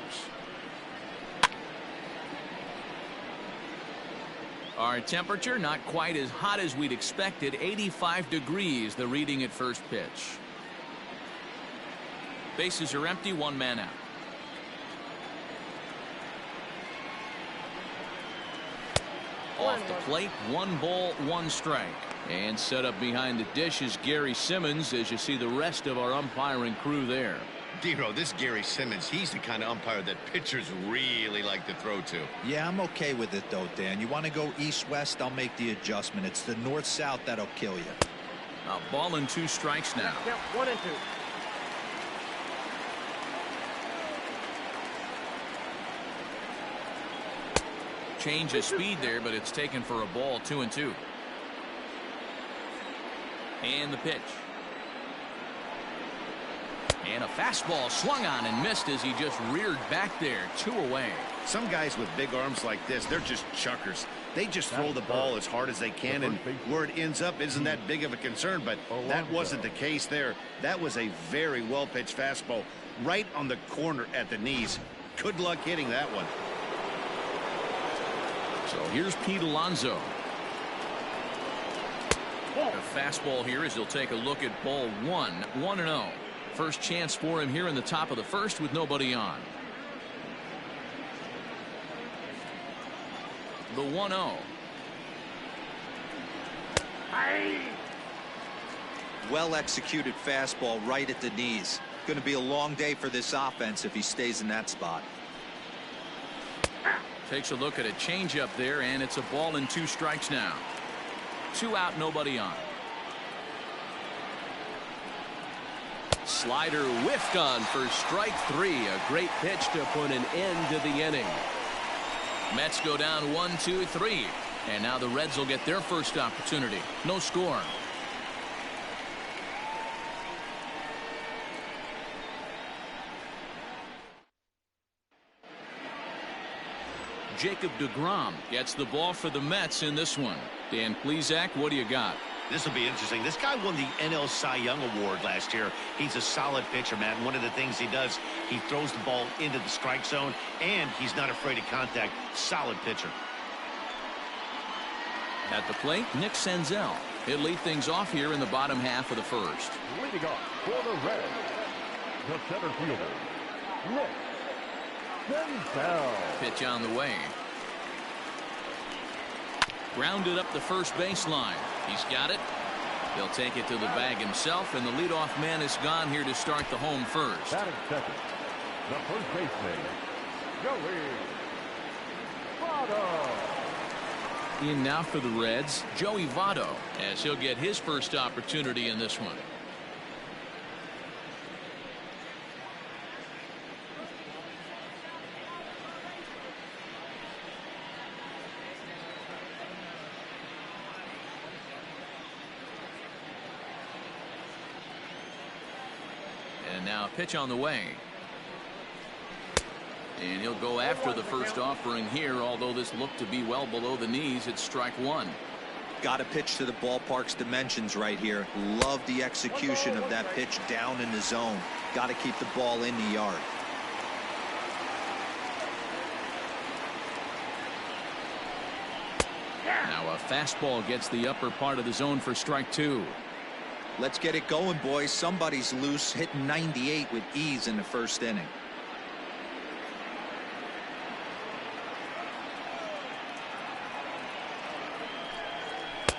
Our temperature not quite as hot as we'd expected. 85 degrees, the reading at first pitch. Bases are empty, one man out. Off the plate, 1 ball, 1 strike. And set up behind the dish is Gary Simmons, as you see the rest of our umpiring crew there. Dero, this Gary Simmons, he's the kind of umpire that pitchers really like to throw to. Yeah, I'm okay with it, though, Dan. You want to go east-west, I'll make the adjustment. It's the north-south that'll kill you. A ball and 2 strikes now. Yep, 1 and 2. Change of speed there, but it's taken for a ball. 2 and 2. And the pitch. And a fastball swung on and missed as he just reared back there. 2 away. Some guys with big arms like this, they're just chuckers. They just throw the ball as hard as they can, and where it ends up isn't that big of a concern, but that wasn't the case there. That was a very well-pitched fastball right on the corner at the knees. Good luck hitting that one. So here's Pete Alonso. The fastball here as he'll take a look at ball 1. 1-0. First chance for him here in the top of the first with nobody on. The 1-0. Well executed fastball right at the knees. Going to be a long day for this offense if he stays in that spot. Takes a look at a changeup there, and it's a ball and 2 strikes now. 2 out, nobody on. Slider whiffed on for strike 3. A great pitch to put an end to the inning. Mets go down 1-2-3. And now the Reds will get their first opportunity. No score. Jacob deGrom gets the ball for the Mets in this one. Dan Plesac, what do you got? This will be interesting. This guy won the NL Cy Young Award last year. He's a solid pitcher, man. One of the things he does, he throws the ball into the strike zone, and he's not afraid of contact. Solid pitcher. At the plate, Nick Senzel. He'll lead things off here in the bottom half of the first. Leading off for the Reds, the center fielder, Nick Senzel. Pitch on the way. Grounded up the first baseline. He's got it. He'll take it to the bag himself, and the leadoff man is gone here to start the home first. Batting second, the first baseman, Joey Votto. In now for the Reds, Joey Votto, as he'll get his first opportunity in this one. And now a pitch on the way. And he'll go after the first offering here, although this looked to be well below the knees. It's strike one. Got to pitch to the ballpark's dimensions right here. Love the execution of that pitch down in the zone. Got to keep the ball in the yard. Now a fastball gets the upper part of the zone for strike two. Let's get it going, boys. Somebody's loose, hitting 98 with ease in the first inning.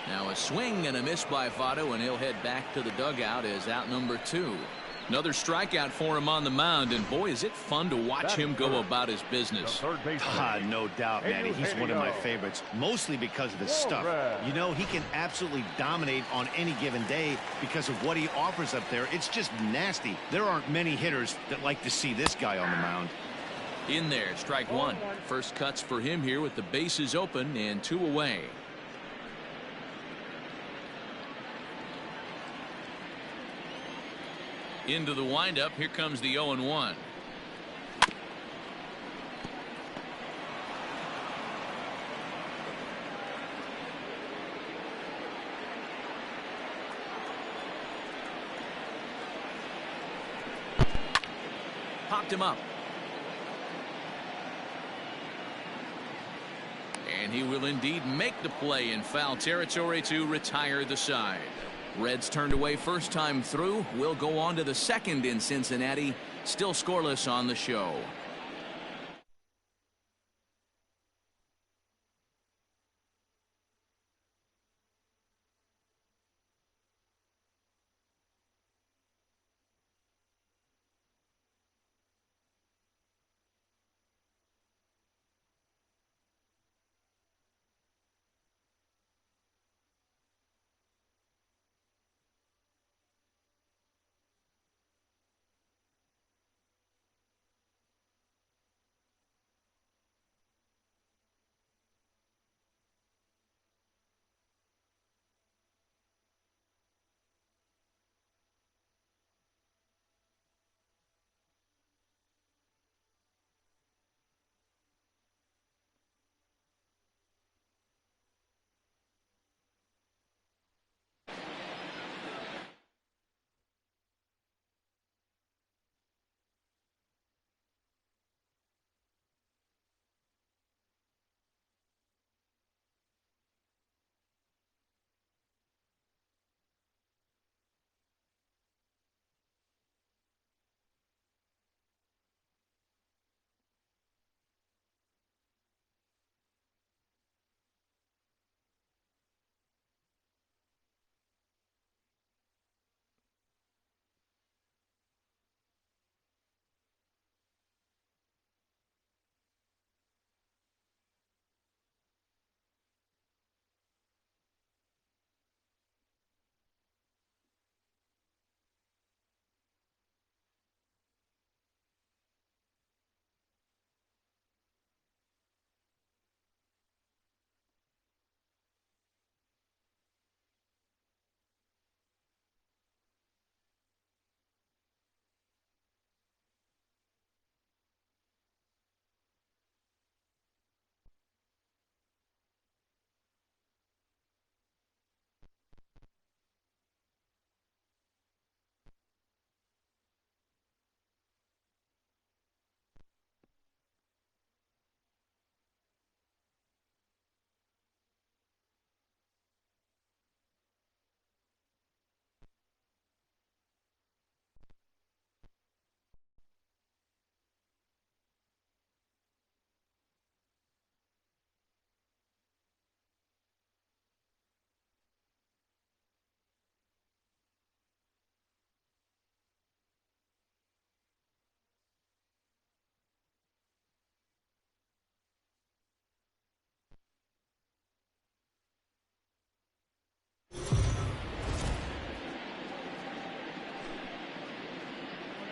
Now a swing and a miss by Votto, and he'll head back to the dugout as out number two. Another strikeout for him on the mound, and boy, is it fun to watch him go about his business. No doubt, Manny. He's one of my favorites, mostly because of his stuff. You know, he can absolutely dominate on any given day because of what he offers up there. It's just nasty. There aren't many hitters that like to see this guy on the mound. In there, strike one. First cuts for him here with the bases open and two away. Into the windup. Here comes the 0-1. Popped him up. And he will indeed make the play in foul territory to retire the side. Reds turned away first time through. Will go on to the second in Cincinnati. Still scoreless on the show.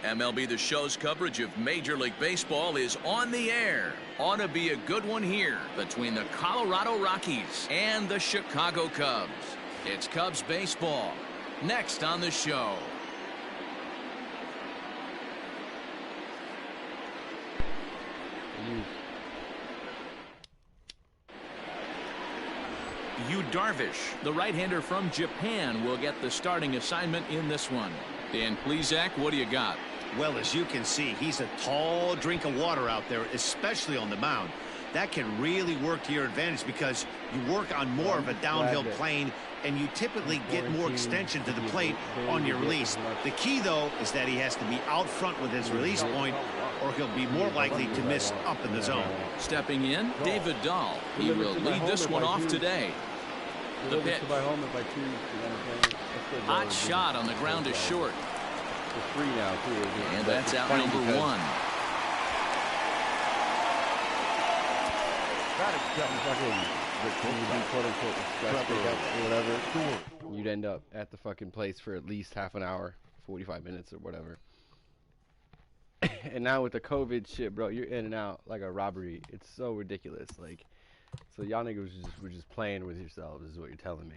MLB The Show's coverage of Major League Baseball is on the air. Ought to be a good one here between the Colorado Rockies and the Chicago Cubs. It's Cubs baseball next on the show. use. Yu Darvish, the right-hander from Japan, will get the starting assignment in this one. Dan Plesac, what do you got? Well, as you can see, he's a tall drink of water out there, especially on the mound. That can really work to your advantage because you work on more of a downhill plane and you typically get more extension to the plate on your release. The key, though, is that he has to be out front with his release point or he'll be more likely to miss up in the zone. Stepping in, David Dahl. He will lead this one off today. The pitch. Hot shot on the ground is short. And that's out number one. You'd end up at the fucking place for at least half an hour, 45 minutes or whatever. And now with the COVID shit, bro, you're in and out like a robbery. It's so ridiculous. Like, so y'all niggas were just playing with yourselves is what you're telling me.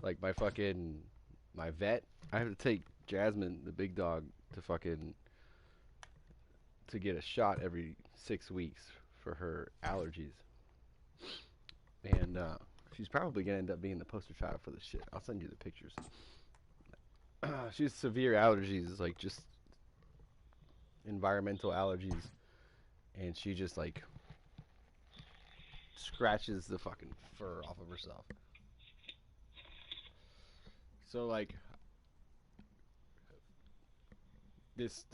Like my vet, I have to take Jasmine, the big dog, to get a shot every 6 weeks for her allergies. And she's probably gonna end up being the poster child for this shit. I'll send you the pictures. She has severe allergies, like just environmental allergies, and she just like scratches the fucking fur off of herself. So like this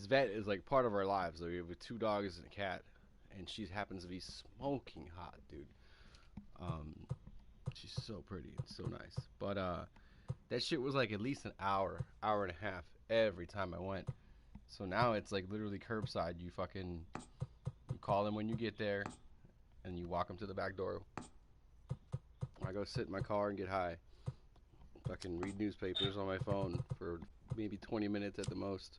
vet is like part of our lives. So we have 2 dogs and a cat, and she happens to be smoking hot, dude. She's so pretty and so nice. But that shit was like at least an hour and a half every time I went. So now it's like literally curbside. You call them when you get there, and you walk them to the back door. I go sit in my car and get high. Fucking read newspapers on my phone for maybe 20 minutes at the most.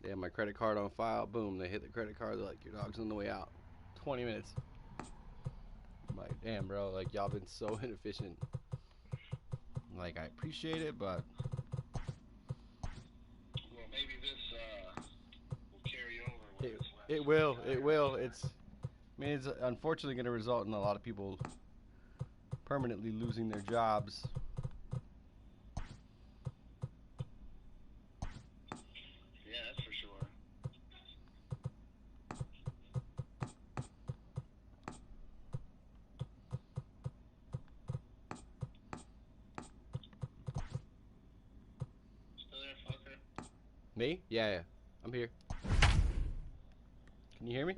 They have my credit card on file. Boom, they hit the credit card. They're like, your dog's on the way out. 20 minutes. I'm like, damn, bro. Like, y'all been so inefficient. Like, I appreciate it, but... Well, maybe this will carry over. It will. It will. It's unfortunately going to result in a lot of people permanently losing their jobs. Yeah, that's for sure. Still there, fucker? Me? Yeah. I'm here. Can you hear me?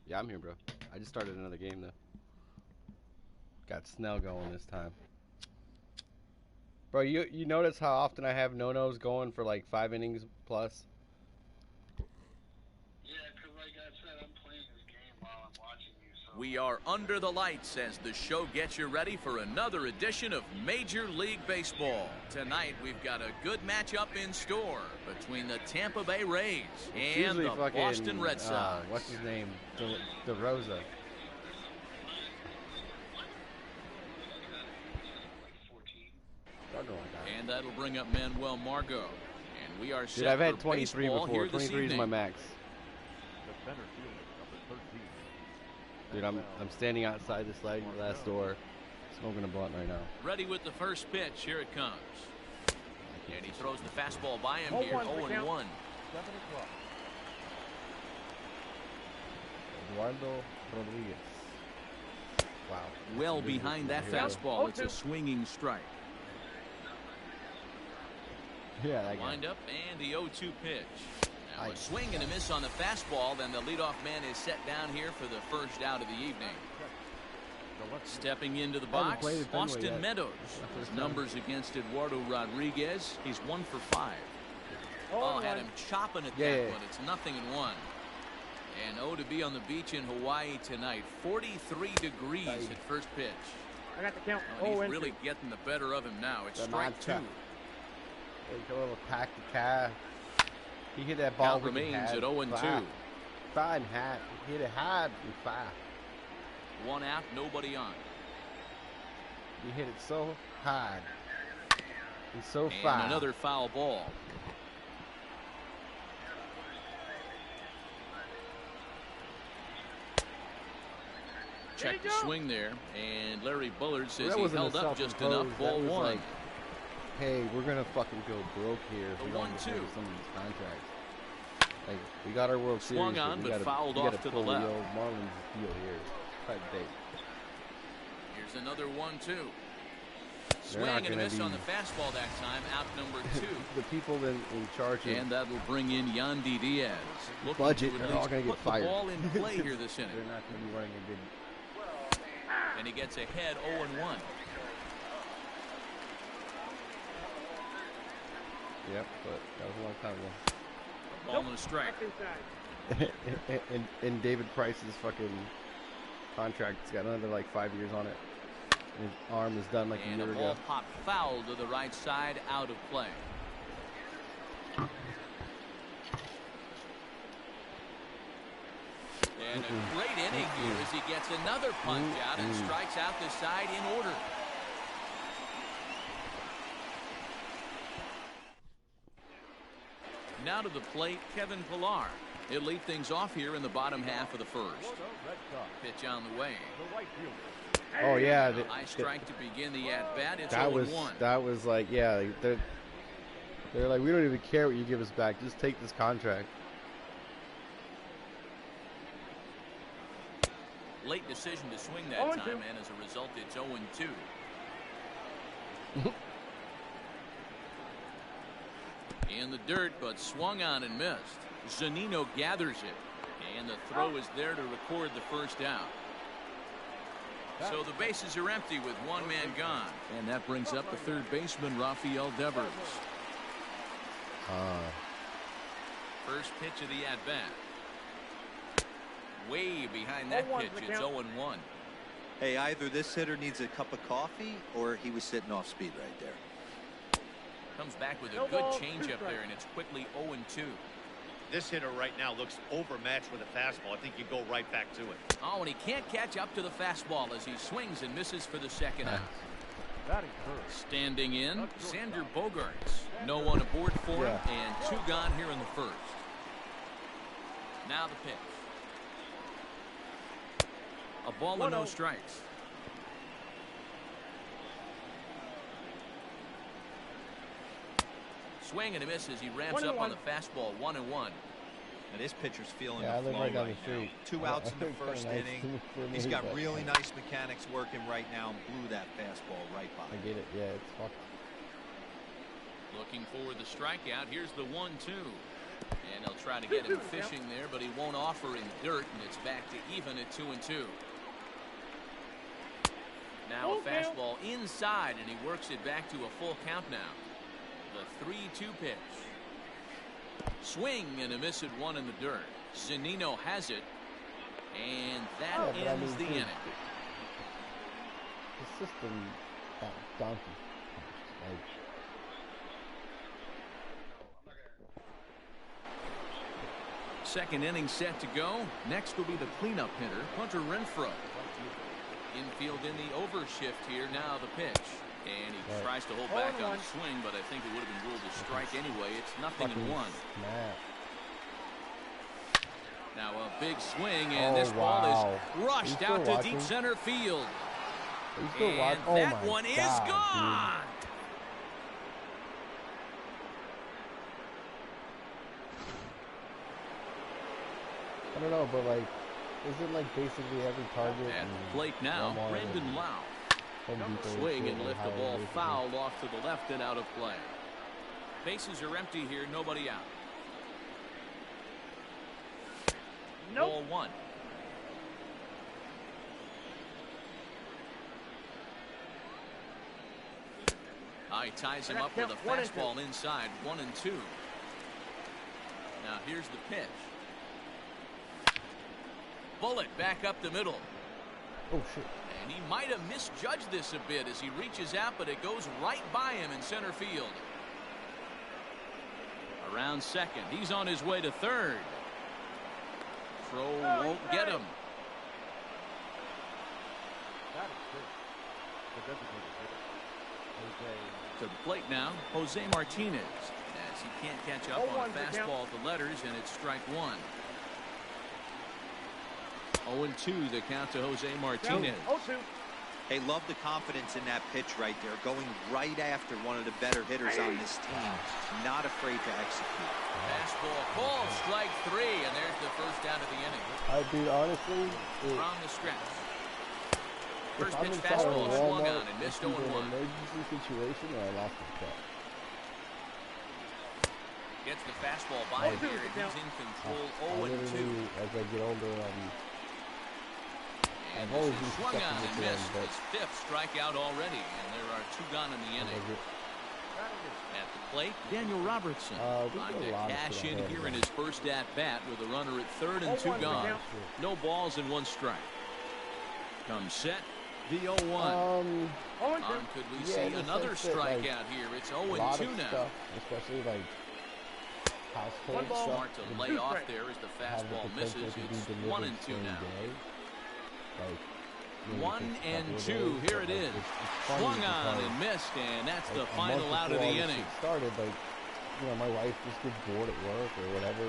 Yeah, I'm here, bro. I just started another game, though. Got Snell going this time. Bro, you notice how often I have no-nos going for like 5 innings plus? Yeah, because like I said, I'm playing this game while I'm watching you. So We are under the lights as the show gets you ready for another edition of Major League Baseball. Tonight, we've got a good matchup in store between the Tampa Bay Rays and the Boston Red Sox. What's his name? DeRosa. And that'll bring up Manuel Margot. And we are set. Dude, I've had for 23 baseball before. here this 23 is my evening. max. The center fielder, number 13. Dude, I'm standing outside the sliding glass door, smoking a blunt right now. Ready with the first pitch. Here it comes. And he throws the fastball by him here. 0-1. 7 o'clock. Eduardo Rodriguez. Wow. Well behind that fastball. It's a swinging strike. Yeah, that guy. Wind up and the 0-2 pitch. Now a swing and a miss on the fastball. Then the leadoff man is set down here for the first out of the evening. Stepping into the box, Austin Meadows. His numbers against Eduardo Rodriguez. He's 1 for 5. Oh, had him chopping at that one. It's 0-1. And to be on the beach in Hawaii tonight. 43 degrees at first pitch. I got the count. He's really getting the better of him now. It's strike 2. Take a little pack the car. He hit that ball. Count remains at 0-2. Fine hat. He hit it hard and fast. 1 out, nobody on. He hit it so hard. He's so and fast. Another foul ball. Check the swing there, and Larry Bullard says he held up just enough. Ball one. Like, hey, we're gonna fucking go broke here if we don't get some of these contracts. Like, we got our World Series. Swung on, but fouled off to the left. The old Marlins deal here. Type date. Here's another 1-2. Swing and a miss on the fastball that time. Out number 2. The people in charge of, and that'll bring in Yandy Diaz. Budget, they're all going to get fired. The ball in play here this inning. They're not going to be running a good. And he gets ahead 0-1. Yep, but that was a long time ago. Ball and a strike. and David Price's fucking contract's got another like 5 years on it. And his arm is done like a year ago. And a ball popped foul to the right side, out of play. And a great inning here as he gets another punch out and strikes out the side in order. Now to the plate, Kevin Pillar. He'll lead things off here in the bottom half of the first. Pitch on the way. Oh yeah, high strike to begin the at bat. It's 0-1. That was like, yeah, they're like, we don't even care what you give us back. Just take this contract. Late decision to swing that time, and as a result, it's 0-2. In the dirt, but swung on and missed. Zunino gathers it, and the throw is there to record the first out. So the bases are empty with one man gone, and that brings up the third baseman, Rafael Devers. First pitch of the at-bat. Way behind that pitch, it's 0-1. Hey, either this hitter needs a cup of coffee or he was sitting off speed right there. Comes back with a good changeup there, and it's quickly 0-2. This hitter right now looks overmatched with a fastball. I think you go right back to it. Oh, and he can't catch up to the fastball as he swings and misses for the second out. Standing in, Xander Bogaerts. No one aboard for him, and 2 gone here in the first. Now the pitch. A ball and no strikes. Swing and a miss as he ramps up on the fastball. 1-1. Now this pitcher's feeling the flow right now. 2 outs in the first inning. He's got really nice mechanics working right now and blew that fastball right by. I get it. Yeah, it's fucked. Looking for the strikeout. Here's the 1-2. And they'll try to get him fishing there, but he won't offer in dirt, and it's back to even at 2-2. Now a fastball inside, and he works it back to a full count now. The 3-2 pitch. Swing and a miss at 1 in the dirt. Zunino has it, and that ends the inning. The system, that donkey. Second inning set to go. Next will be the cleanup hitter, Hunter Renfroe. Infield in the overshift here. Now the pitch. And he tries to hold back on the swing, but I think it would have been ruled a strike anyway. It's 0-1. Now a big swing, and this ball is rushed out to deep center field. And that one is gone. I don't know, but like, isn't like basically every target? At the plate now, Brandon Lau. Swing and lift the ball foul off to the left and out of play. Bases are empty here, nobody out. Ball 1. He ties him up with a fastball inside, 1-2. Now here's the pitch. Bullet back up the middle. Oh, shit. And he might have misjudged this a bit as he reaches out, but it goes right by him in center field. Around second. He's on his way to third. Throw won't get him. To the plate now, Jose Martinez, as he can't catch up on a fastball at the letters, and it's strike one. 0-2 the count to Jose Martinez. Hey, love the confidence in that pitch right there, going right after one of the better hitters on this team. Not afraid to execute. Fastball called, strike three, and there's the first out of the inning. Honestly, from the stretch. First pitch fastball swung on and missed 0-1. An emergency situation, or I lost the cut. Gets the fastball by him here, and he's in control. 0-2. As I get older, and this is swung on and missed. His fifth strikeout already, and there are two gone in the inning. At the plate, Daniel Robertson trying to cash in here in his first at-bat with a runner at third and two gone. No balls and one strike. Comes set, the 0-1. Could we see another strikeout here? It's 0-2 now. Especially like household stuff. Smart to lay off there as the fastball misses. It's 1-2 now. 1-2. Here it is. Swung on and missed, and that's the final out of the inning. Started my wife just gets bored at work or whatever.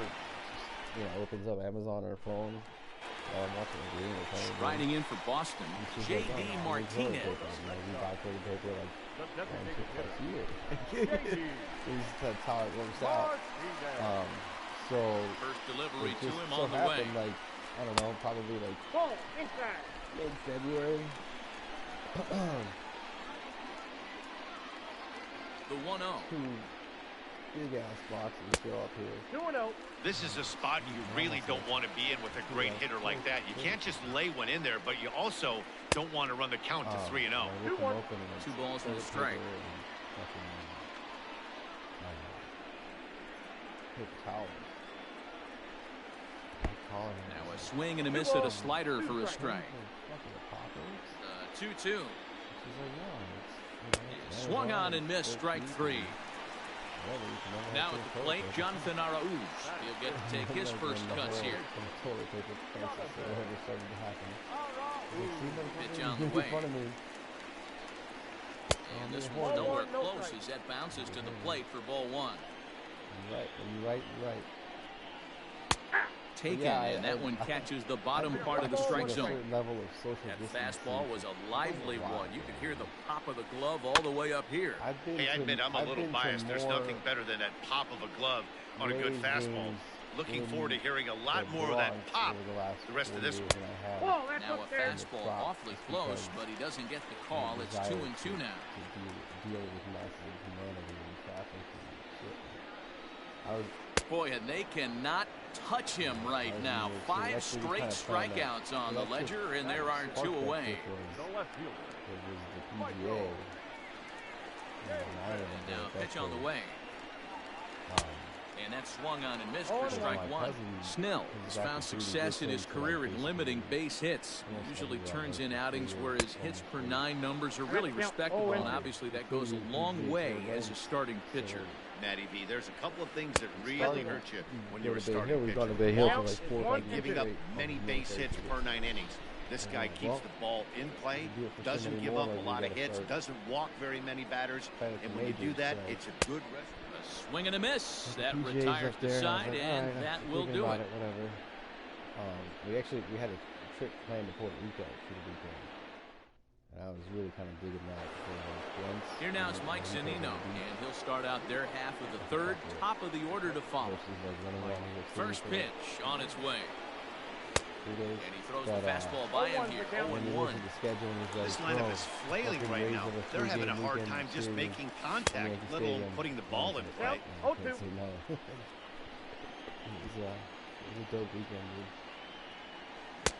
Just, opens up Amazon or her phone. I'm watching the game. Riding in for Boston, J.D. Martinez. We buy for the paper that's how it works out. So first delivery to him so on the way. I don't know, probably mid-February. The 1-0. Big ass boxes show up here. 2-0. This is a spot you really don't want to be in with a great hitter like that. You can't just lay one in there, but you also don't want to run the count to 3-0. 2 balls and a strike. Now a swing and a miss at a slider for a strike. 2-2. Swung on and missed, strike three. Now at the plate, Jonathan Araúz. He'll get to take his first cuts here. Pitch on the way. And this one nowhere close as that bounces to the plate for ball one. You're right. Taken, and that one catches the bottom part of the strike zone. That fastball was a lively one. You could hear the pop of the glove all the way up here. Hey, I admit I'm a little biased. There's nothing better than that pop of a glove on a good fastball. Looking forward to hearing a lot more of that pop the rest of this one. Now a fastball awfully close, but he doesn't get the call. It's 2-2 now. Boy, and they cannot touch him right now. 5 straight strikeouts on the ledger, and there are 2 away. And now a pitch on the way. And that swung on and missed for strike one. Snell has found success in his career at limiting base hits. He usually turns in outings where his hits per 9 numbers are really respectable, and obviously that goes a long way as a starting pitcher. Matty V, there's a couple of things that really hurt you when you're a starting pitcher. Giving up many base hits per 9 innings. This guy keeps the ball in play, doesn't give up a lot of hits, doesn't walk very many batters, and when you do that, it's a good rest. A swing and a miss. That retires the side, and that will do it. We had a trip planned to Puerto Rico for the weekend. And I was really kind of digging that. Here now is Mike Zunino, and he'll start out their half of the third, top of the order to follow. First pitch on its way. And he throws the fastball by him here, 0-1. This lineup is flailing right now. They're having a hard time just making contact, let alone putting the ball in play. It was a dope weekend, dude.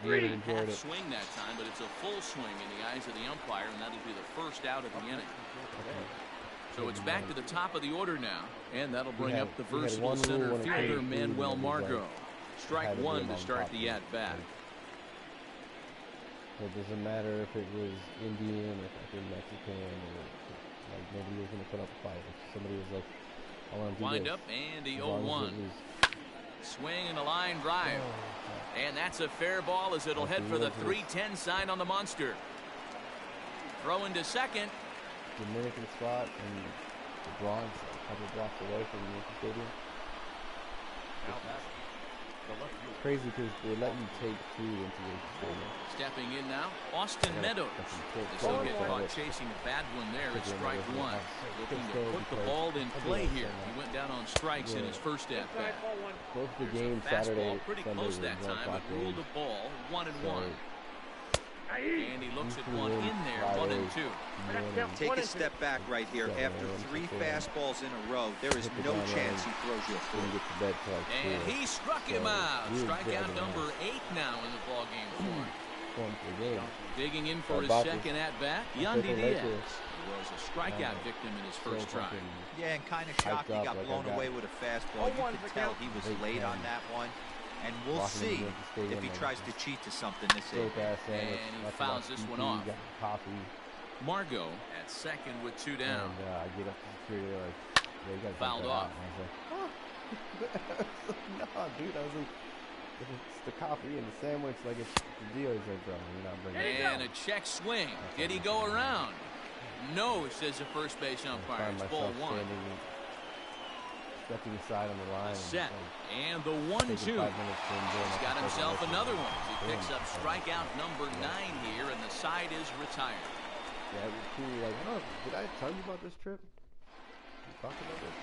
Half swing that time, but it's a full swing in the eyes of the umpire, and that'll be the first out of the inning. So it's back to the top of the order now, and that'll bring up the versatile center fielder Manuel Margot. Strike one to start the at-bat. It doesn't matter if it was Indian or Mexican, or nobody was going to put up a fight. If somebody was like, I want to do wind this. up, and the 0-1. Swing and a line drive. And that's a fair ball as it'll head for the 3-10 sign on the monster. Throw into second. Dominican spot in the Bronx, a couple blocks away from Yankee Stadium. Crazy because they let you take 2 into Yankee Stadium. Stepping in now, Austin Meadows. This will get caught chasing a bad one there at strike 1. Looking to put the ball in play here. He went down on strikes in his first at-bat. Both the games Saturday, pretty Sunday close that time. It ruled the ball 1-1. And he looks at one in there, 1-2. Take a step back right here. After 3 fastballs in a row, there is no chance he throws you a 4. And he struck him out. Strikeout number 8 now in the ball game for him. Digging in for his second at-bat, Yandy Diaz. He was a strikeout victim in his first try. Yeah, and kind of shocked he got blown away with a fastball. You could tell he was late on that one. And we'll see if he tries to cheat to something this inning. And he fouls this one off. Margot at second with 2 down. And I get up to security, like, yeah, you got fouled off. And I was like, oh. No, dude, I was like, it's the coffee and the sandwich, like it's the deal. He's like, bro, you're not bringing it. And a check swing. Did he go around? No, says the first base umpire. It's ball 1. Stepping aside on the line. Set. And the 1-2. He's got himself another one. He picks up strikeout number 9 here, and the side is retired. Yeah, it was cool. Like, oh, did I tell you about this trip? We talked about it.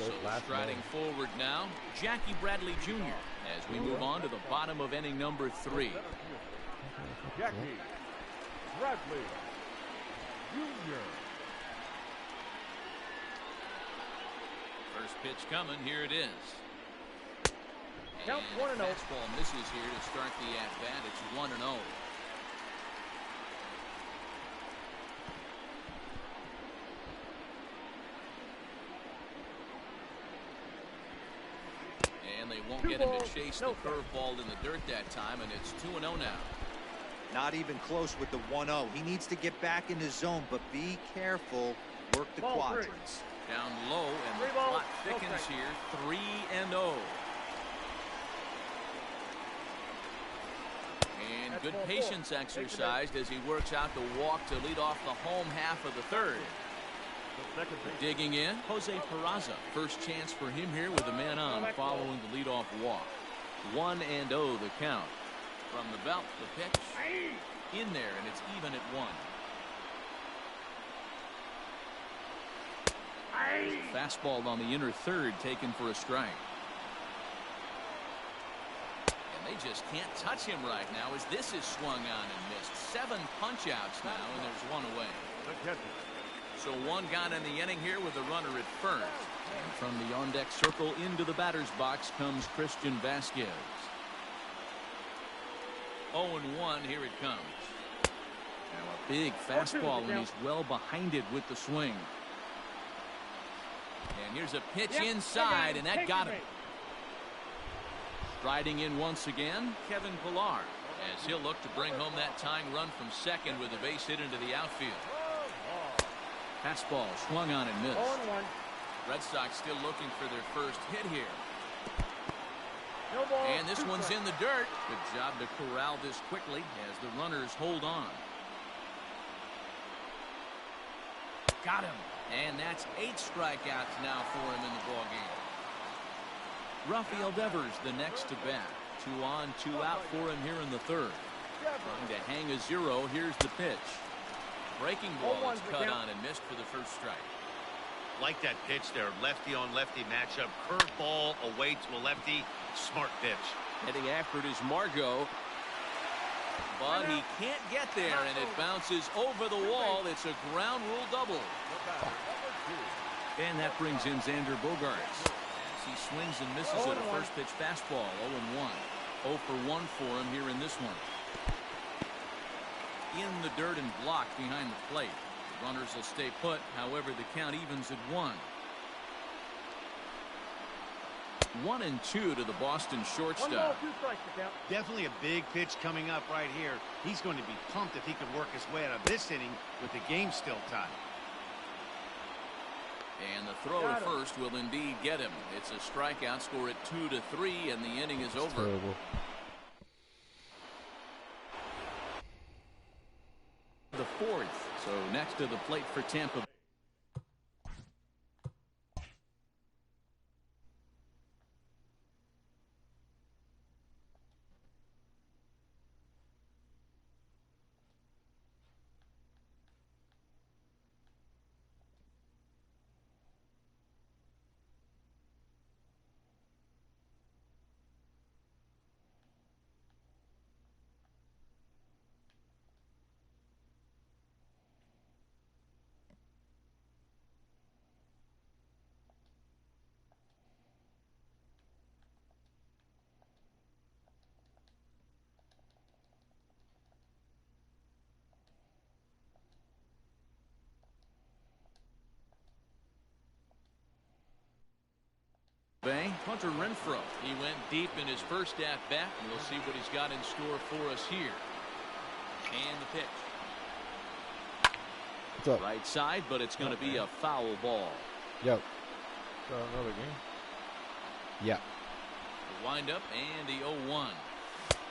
So striding forward now, Jackie Bradley Jr. as we move on to the bottom of inning number 3. Jackie Bradley Jr. First pitch coming, here it is. Count 1-0. Fastball misses here to start the at-bat. It's 1-0. And they won't get him to chase the curveball in the dirt that time, and it's 2-0 now. Not even close with the 1-0. He needs to get back in the zone, but be careful. Work the quadrants. Down low, and the clock thickens here. 3-0. And good patience exercised as he works out the walk to lead off the home half of the third. Digging in, Jose Peraza. First chance for him here with a man on following the leadoff walk. 1-0 the count. From the belt, the pitch in there, and it's even at 1. Fastball on the inner third taken for a strike. And they just can't touch him right now as this is swung on and missed. 7 punch-outs now, and there's 1 away. So 1 gone in the inning here with a runner at first. And from the on-deck circle into the batter's box comes Christian Vasquez. 0-1, here it comes. Now a big fastball, and he's well behind it with the swing. And here's a pitch inside, and that got him. Striding in once again, Kevin Pillar, as he'll look to bring home that tying run from second with a base hit into the outfield. Fastball swung on and missed. Red Sox still looking for their first hit here. And this one's in the dirt. Good job to corral this quickly as the runners hold on. Got him. And that's 8 strikeouts now for him in the ballgame. Rafael Devers the next to bat. 2 on, 2 out for him here in the third. Trying to hang a 0. Here's the pitch. Breaking ball is cut on and missed for the first strike. Like that pitch there, lefty on lefty matchup. Curveball away to a lefty. Smart pitch. Heading after it is Margot. But he can't get there, and it bounces over the wall. It's a ground rule double. And that brings in Xander Bogaerts as he swings and misses at a first pitch fastball. 0-1. 0 for 1 for him here in this one. In the dirt and blocked behind the plate. The runners will stay put. However, the count evens at 1. 1-2 to the Boston shortstop. Definitely a big pitch coming up right here. He's going to be pumped if he can work his way out of this inning with the game still tied. And the throw to first will indeed get him. It's a strikeout, score at 2-3, and the inning is over. Terrible. The 4th, So next to the plate for Tampa. Hunter Renfroe. He went deep in his first at-bat, and we'll see what he's got in store for us here. And the pitch. What's up? Right side, but it's going to be a foul ball. Yep. Another game. Yeah. The windup and the 0-1.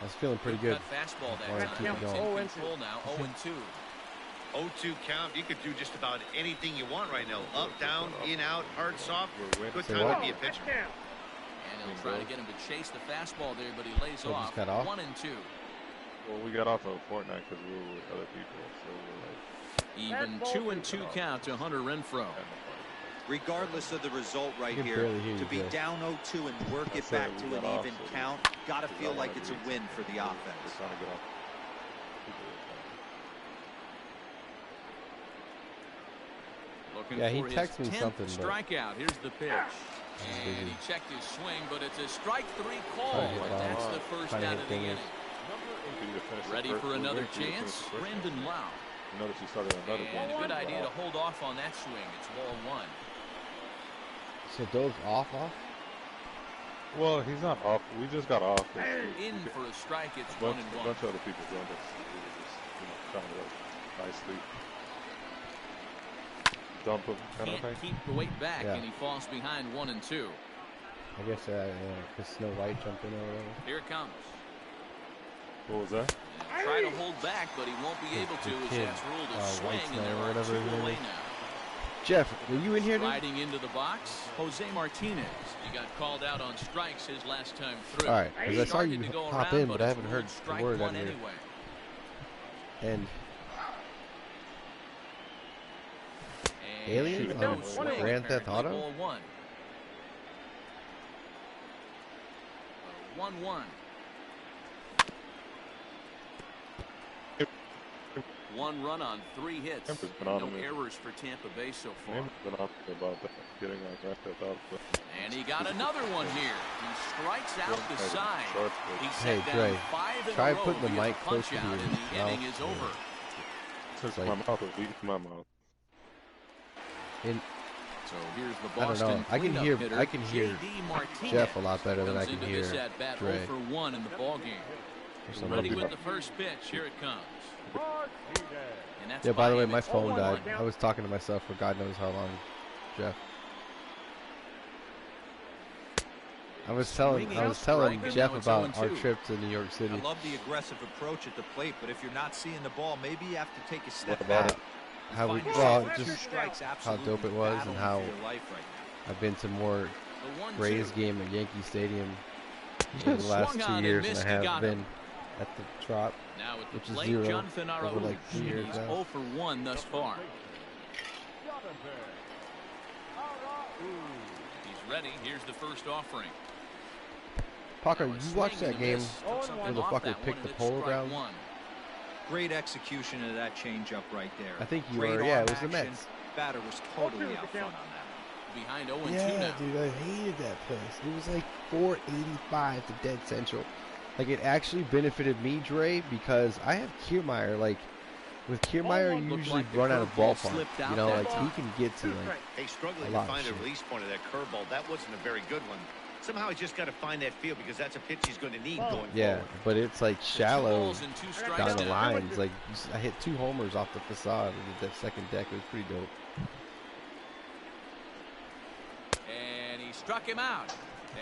I was feeling pretty good. Fastball that Wanted to time. keep it It's going. in control now. 0-2. 0-2 count. You could do just about anything you want right now. Up, down, in, out, hard, soft. Good Say time what? to be a pitcher. And he'll try to get him to chase the fastball there, but he lays So off. just got off? 1-2. Well, we got off of Fortnite because we were with other people, so we're like. Even 2-2 count to Hunter Renfroe. Regardless of the result right I can here, barely hear to you, be Jeff. down 0-2 and work it That's back it, to we an got off, even so count, gotta feel like it's a win for the We're offense. trying to get off. Looking Yeah, he for his texted me 10th something, but- strikeout. Here's the pitch. And he checked his swing, but it's a strike 3 call. Trying to hit And that's balls. the first Trying to out hit of the dingers. inning. Ready for another chance? Brendan Lau. Notice he started another And a game. good idea to hold off on that swing. It's ball 1. So those off? Well, he's not off. We just got off. In for a strike. It's A bunch 1-1. of other people joined us. We were just, trying to nicely dump him, kind of Can't thing. keep the weight back, Yeah. and he falls behind 1-2. I guess because Snow White jumped in or whatever. Here it comes. What was that? And try to hold back, but he won't be able to, as kid, that's ruled a White swing, Snow and there or are whatever 2 his name away is. now. Jeff, were you in here, dude? Riding into the box, Jose Martinez. He got called out on strikes his last time through. All right, because I saw Started you to go hop around, in, but I it's haven't heard ruled the strike word 1 out here. anyway. And And Aliens no on swing, Grand Theft apparently, Auto? ball 1. 1-1. 1 run on 3 hits. Temper's been on No him. errors for Tampa Bay so far. Name's been on about that, getting on Grand Theft Auto. And he got another one here. He strikes out the side. He Hey, set Dre, down 5 in try a row putting the via mic punch closer to out, your and the mouth. inning is over. Since like- my mouth was leaving my mouth. in, So here's the I don't Boston know. I can cleanup hear hitter, J.D. Martinez. Jeff a lot better than I Comes can into hear this at bat Dre. 0 for 1 in the ball game. There's some Ready other- with the first pitch. Here it comes. And that's Yeah, by the way, him. my It's phone 0-1. died. I was talking to myself for God knows how long, Jeff. I was telling Jeff about our trip to New York City. I love the aggressive approach at the plate, but if you're not seeing the ball, maybe you have to take a step What about back. it? How we, Find well, yourself with just 2 strikes, how absolutely dope it was and battling how for your life right now. I've been to more The 1-2. Rays game at Yankee Stadium in the last Swung 2 on and years missed, than he I have got been him. at the Trop, Now at the which is plate, 0 Jonathan over like 2 Araújo. years He's now. 0 for 1 thus far. He's ready. Here's the first offering. Parker, Now a you swing watched and that a game miss. Took something where the off fucker that picked one, the and it's pole strike around? 1. Great execution of that changeup right there. I think you Great were, yeah, arm it was the action. Mets. Batter was totally out front on that. Behind 0-2 Yeah, now. dude, I hated that place. It was like 485 to dead central. Like, it actually benefited me, Dre, because I have Kiermaier. Like, with Kiermaier, you Looked usually like the run out of curveball ballpark. slipped out You know, that like, time. he can get to, like, Hey, struggling a to lot of find a shit. release point of that curveball. That wasn't a very good one. Somehow he's just got to find that feel because that's a pitch he's going to need going yeah, forward. but it's, like, So 2 shallow balls and 2 strikes down the now. lines. Like, I hit 2 homers off the facade of that second deck. It was pretty dope. And he struck him out.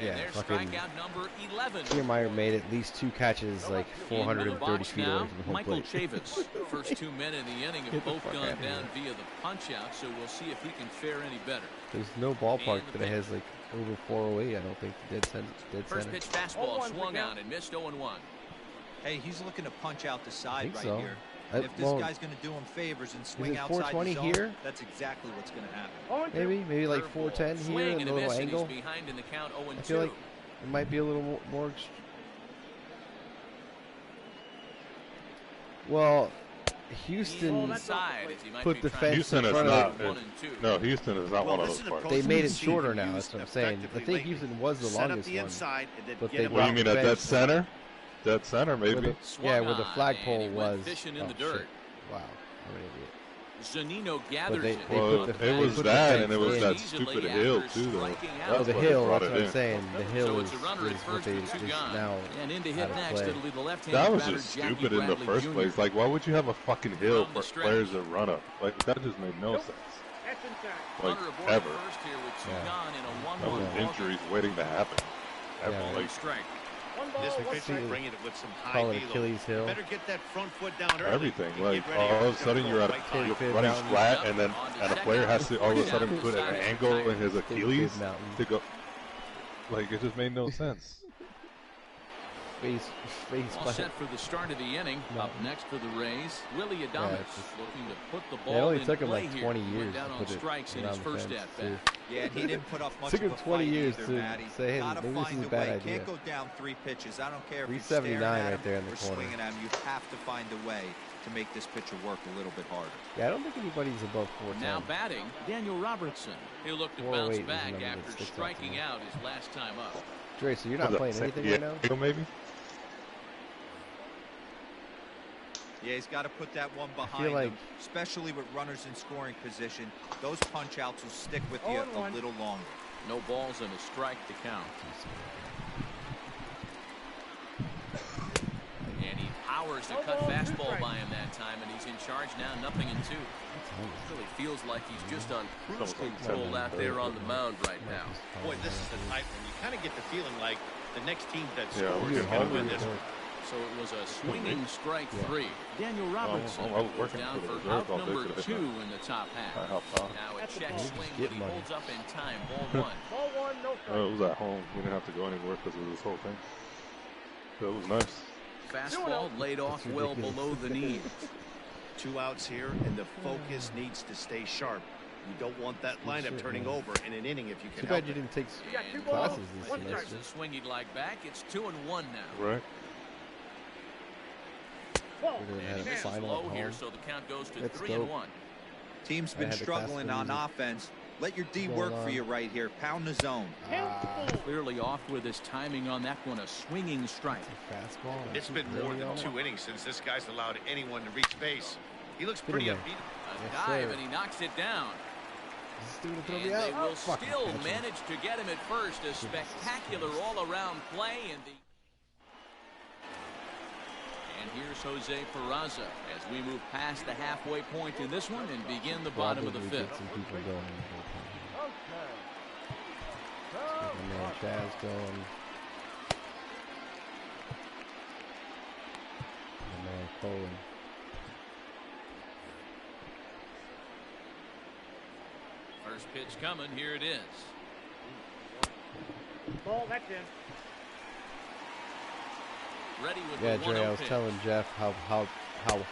And there's strikeout number 11. Kiermaier made at least 2 catches like 430 feet away from the home Michael plate. Chavis. First 2 men in the inning have both gone down via the punch-out, so we'll see if he can fare any better. There's no ballpark that has like over 408, I don't think, dead center. First pitch fastball swung on and missed 0-1. Hey, he's looking to punch out the side right so. here. And if this guy's going to do him favors and swing outside the zone, here? that's exactly what's going to happen. Maybe like 410 here and a little angle. Behind in the count, I feel like it might be a little more. Well, Houston put the fence Houston in is front not. of It. No, Houston is not one of those parks. They made it shorter now. That's what I'm saying. I think Houston was the longest one. But they what do you mean at dead center? Dead center, maybe. Where the flagpole was. Fishing in the dirt. Wow, I'm an idiot. Zanino gathers it. Well, it was that, and it was that stupid hill too, though. Oh, the hill. That's what I'm saying. The hill is what they just now and into hit next. It'll be the left-handed that was batter, just Jackie stupid in the Bradley first Jr. place. Like, why would you have a fucking hill for players to run up? Like, that just made no sense. Like, ever. That was injuries waiting to happen. Ever. Like, This pitcher bringing it with some high call it Achilles heel. Better get that front foot down early. Everything. Like, all of a sudden you're running flat, and a player has to all of a sudden put an angle in his Achilles to go. Like, it just made no sense. All set for the start of the inning. Up next for the Rays, Willie Adames looking to put the ball it only in took him play like 20 years down to on put it strikes in his around the first fence, at-bat. Yeah, he didn't put up much took of him a 20 fight years either, to Matty. say, hey, Gotta maybe this find is a a bad way. idea. Can't go down 3 pitches. I don't care if you're 379 staring at right there in the or corner. swinging at him. You have to find a way to make this pitcher work a little bit harder. Yeah, I don't think anybody's above 410. Now batting, Daniel Robertson. He'll look to bounce back after striking out his last time up. Dre, so you're not playing anything right now? Maybe? Yeah, he's got to put that one behind him, especially with runners in scoring position. Those punch-outs will stick with you a little longer. No balls and a strike to count. And he powers the cut fastball by him that time, and he's in charge now, 0-2. Really feels like he's just on cruise control out there on the mound right now. Boy, this is a tight one. You kind of get the feeling like the next team that scores is going to win this one. So it was a swinging strike 3. Daniel Robertson goes down for out number 2 in the top half. Now a check swing, but he holds up in time. Ball 1. Ball 1, no strike. It was at home. We didn't have to go anywhere because of this whole thing. So it was nice. Fastball laid off well below the knees. 2 outs here, and the focus needs to stay sharp. You don't want that lineup turning over in an inning if you can Too help bad you didn't take and classes this there's semester. a swing he'd like back. It's 2-1 now. Right. And he's low here, so the count goes to 3-1. Team's been struggling on offense. Let your D work for you right here. Pound the zone. Clearly off with his timing on that one. A swinging strike. Fastball. It's been more than 2 innings since this guy's allowed anyone to reach base. He looks pretty upbeat. A dive, and he knocks it down. And they will still manage to get him at first. A spectacular all-around play. And here's Jose Peraza as we move past the halfway point in this one and begin the bottom of the 5th. Chaz going. Man, Colin. First pitch coming. Here it is. Ball, that's in. Ready with Yeah, the Dre, I was pitch. telling Jeff how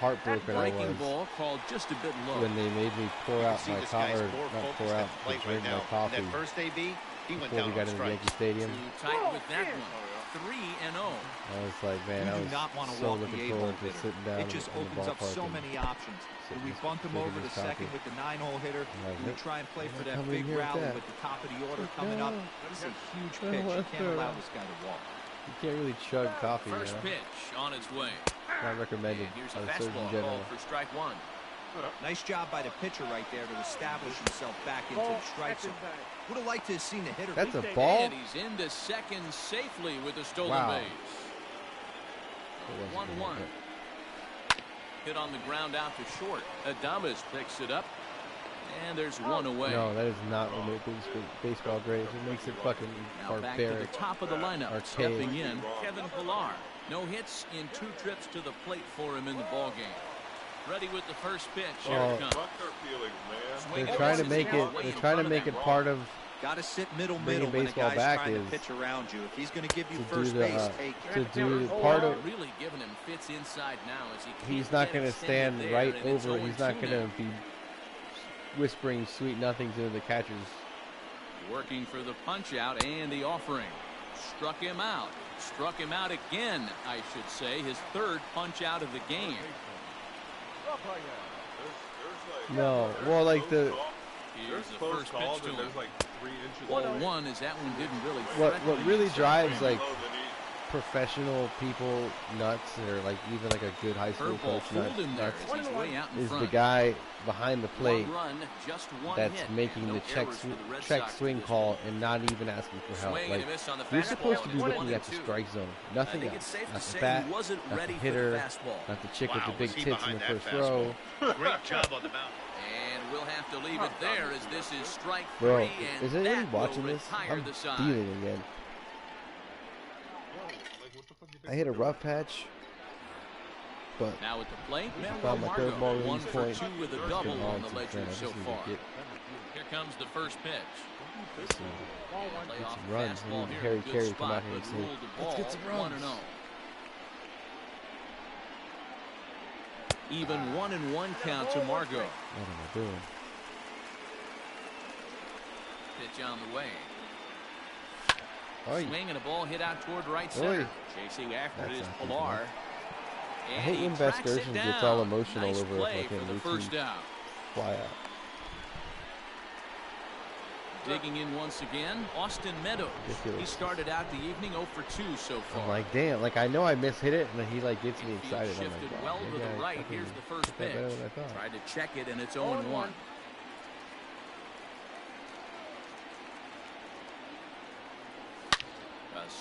heartbroken I Breaking was ball called just a bit low. when they made me pour out my coffee, or not pour out, but drink my coffee That first AB, he went before down we got on into Yankee strikes. Stadium. Too tight with that one. 3-0. I was like, man, You I do was not want to so walk looking the forward A-ball to sitting hitter. down It just in the opens up ballpark so and many options. Do we bunt him drinking over to his coffee. second with the 9-hole hitter? Do we try and play for that Come in big here with rally that. with the top of the order coming up? This is a huge pitch. You can't allow this guy to walk. You can't really chug coffee, you First know? pitch on its way. Not recommended And here's by a the Surgeon fastball General. called for strike 1. Nice job by the pitcher right there to establish himself back into the strike zone. Would have liked to have seen the hitter. That's a ball? And he's into second safely with a stolen Wow. base. 1-1. Hit on the ground out to short. Adames picks it up. And there's one away. No, that is not what makes baseball great. It makes it fucking barbaric. Back to the top of the lineup. Stepping in, Kevin Pillar. No hits in 2 trips to the plate for him in the ball game. Ready with the first pitch. Here it comes. They're trying to make it. They're trying to make it part of. Got to sit middle when a guy's trying to pitch around you. If he's going to give you first base, take to do part of. Really giving him fits inside now as he's not going to stand right over. He's not going to be whispering sweet nothings into the catchers. Working for the punch out and the offering. Struck him out. Struck him out again, I should say. His 3rd punch out of the game. No, well, like the. Here's the first pitch to him. There's like 3 inches. Ball 1 is that one didn't really. What really drives like professional people nuts, or like even like a good high school coach nuts, is the guy behind the plate that's making the check swing call and not even asking for help. Like, you're supposed to be looking at the strike zone, nothing else. Not the bat, not the hitter, not the chick with the big tits in the first row. Great job on the mound. And we'll have to leave it there as this is strike 3. Bro, and is anybody watching this? I'm dealing again. I hit a rough patch, but now at the plate, found my 3rd ball release 1 for point. 2 with a double on the ledger so far. Here comes the first pitch. Get some runs. We need Harry Carey to come out here and say, let's get some runs. 1-0. Even 1-1 count to Margot. What am I doing? Pitch on the way. Oy. Swing and a ball hit out toward right center. Oy. Chasing after it is Pillar. I hate when Vasgersian gets all emotional over play fucking for the first out. Fly out. Digging in once again, Austin Meadows. He started out the evening 0 for 2 so far. I'm like, damn, like I know I mishit it, and he like gets me excited. I'm Shifted like, well to the right. Here's the first pitch. Tried to check it, and it's 0-1.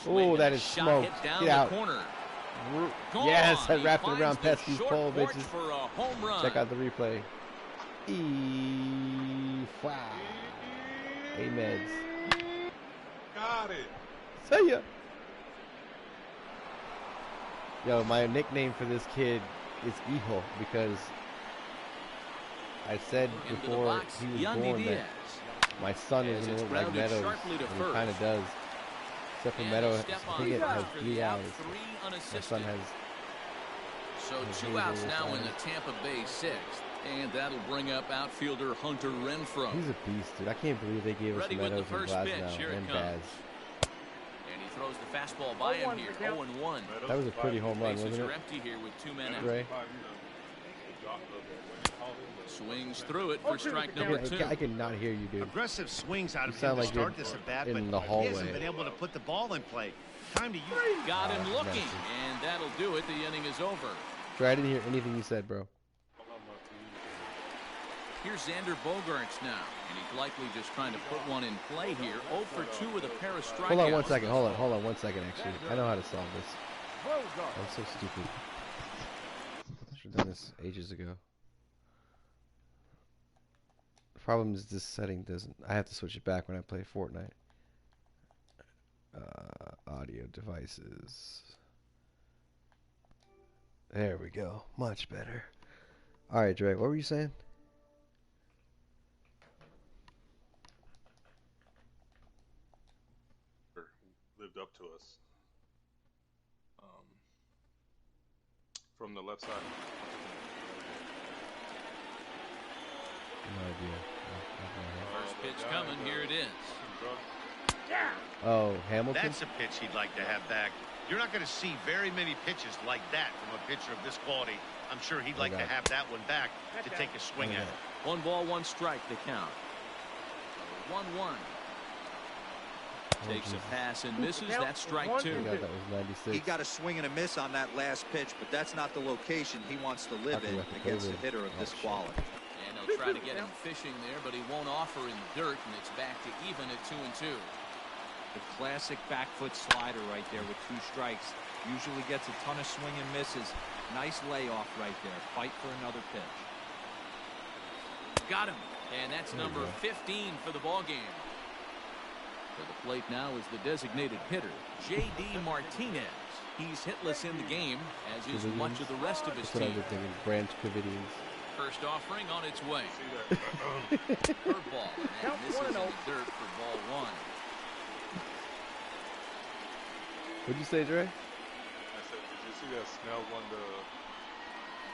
Oh, that is smoke. Get out. Yes, I wrapped it around Pesky's pole, bitches. Check out the replay. Wow. A-meds. Got it. See ya. Yo, my nickname for this kid is Hijo because I said before he was born that my son is going to look like Meadows, and he kind of does. Except for Meadows, I think it has 3 eyes. My son has. So 2 outs now in the Tampa Bay 6th. And that'll bring up outfielder Hunter Renfroe. He's a beast, dude. I can't believe they gave us Meadows and Glasnow and Baz. And he throws the fastball by him here, 0-1. That was a pretty home run, wasn't it? Empty here with 2 men out. Ray? Swings through it for strike number 2. I cannot hear you, dude. Aggressive swings out of him to start this at bat, but he hasn't been able to put the ball in play. Time to use it. Got him looking, and that'll do it. The inning is over. Trey, I didn't hear anything you said, bro. Here's Xander Bogaerts now, and he's likely just trying to put one in play here. 0 for 2 with a pair of strikeouts. Hold on 1 second. Hold on 1 second, actually. I know how to solve this. I'm so stupid. I should have done this ages ago. The problem is this setting doesn't. I have to switch it back when I play Fortnite. Audio devices. There we go. Much better. All right, Dre, what were you saying? Lived up to us. From the left side. No idea. First pitch coming. Here it is. Oh, Hamilton? That's a pitch he'd like to have back. You're not going to see very many pitches like that from a pitcher of this quality. I'm sure he'd like to have that one back to take a swing at it. 1 ball, 1 strike, the count. 1-1. Takes a pass and misses. That's strike 2. That was 96. He got a swing and a miss on that last pitch, but that's not the location he wants to live in against a hitter of this quality. And he'll try to get him fishing there, but he won't offer in the dirt, and it's back to even at 2-2. The classic back foot slider right there with 2 strikes. Usually gets a ton of swing and misses. Nice layoff right there. Fight for another pitch. Got him. And that's number 15 for the ball game. For the plate now is the designated hitter, J.D. Martinez. He's hitless in the game, as is much of the rest of his team. Branch Covidians. First offering on its way. Curveball, and this is in the dirt for ball one. What'd you say, Dre? I said, did you see that Snell won the...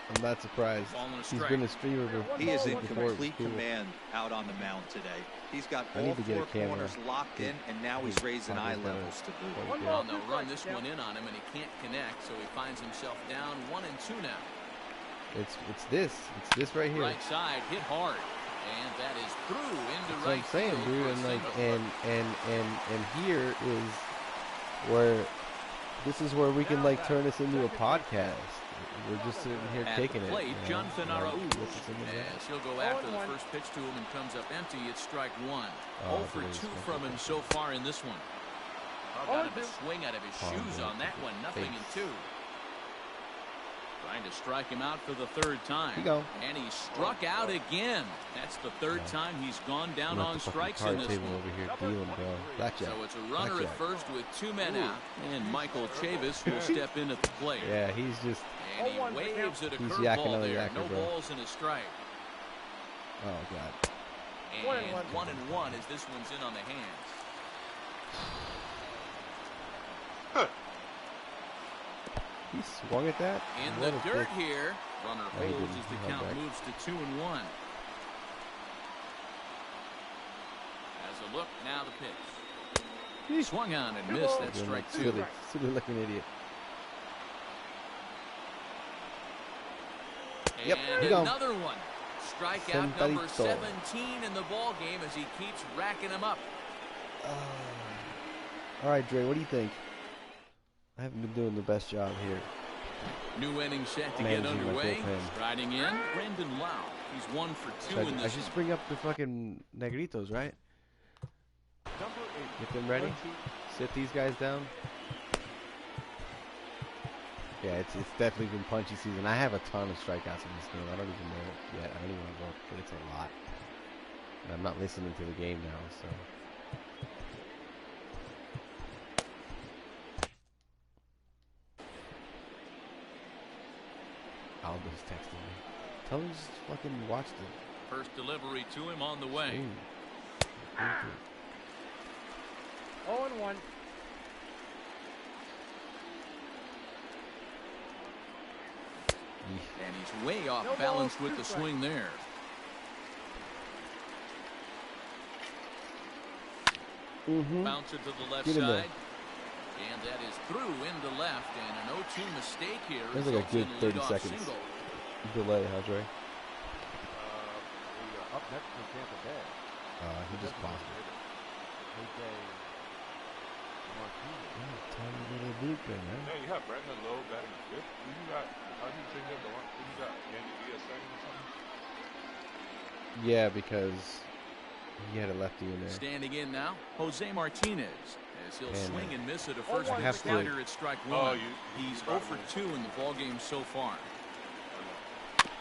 I'm not surprised. He's been a streamer before. He is in complete command out on the mound today. He's got all four corners locked in, and now he's raising eye levels to boot. Well, they'll run this one in on him, and he can't connect, so he finds himself down 1-2 now. It's this right here. Right side hit hard, and that is through into That's right what I'm saying, field dude. for a And here is where we can like turn this into a podcast. We're just sitting here kicking it. Plate, Jonathan Araújo. As he'll go after the first pitch to him and comes up empty, it's strike one. 0 for 2 from him so far in this one. Got him a swing out of his shoes on that one. 0-2. Trying to strike him out for the third time. And he struck out again. That's the third time he's gone down on strikes in this one. Over here dealing, bro. So it's a runner at first with 2 men out. And Michael Chavis will step in at the plate. Yeah, he's just... And he waves at a curveball there. No balls and a strike. Oh, God. And 1-1 as this one's in on the hands. He swung at that? In the dirt here. Runner holds as the count moves to 2-1. As a look, now the pitch. He swung on and missed. That's strike 2. Silly looking idiot. And another one. Strikeout number 17 in the ball game as he keeps racking them up. All right, Dre, what do you think? I haven't been doing the best job here. New inning set to get underway. Striding in, Brendan Lau. He's 1 for 2 in this. I just bring up the fucking Negritos, right? Get them ready. Sit these guys down. Yeah, it's definitely been punchy season. I have a ton of strikeouts in this game. I don't even know it yet. I don't even want to look, but it's a lot. And I'm not listening to the game now, so. Aldo's texting me. Tell him to just fucking watch the first delivery to him on the way. 0-1. And he's way off balance with the swing there. Bouncer to the left side. And that is through into left. And an 0-2 mistake here. There's like a good 30 seconds delay, huh, Dre? Up next for Tampa Bay. He just paused it. Tiny little blueprint, man. Yeah, you have Brandon Lowe batting fifth. You got, how do you change up the one? You got Yandy Diaz second or something? Yeah, because he had a lefty in there. Standing in now, Jose Martinez. As he'll swing and miss at a first pitch slider at strike one. He's 0 for 2 in the ball game so far.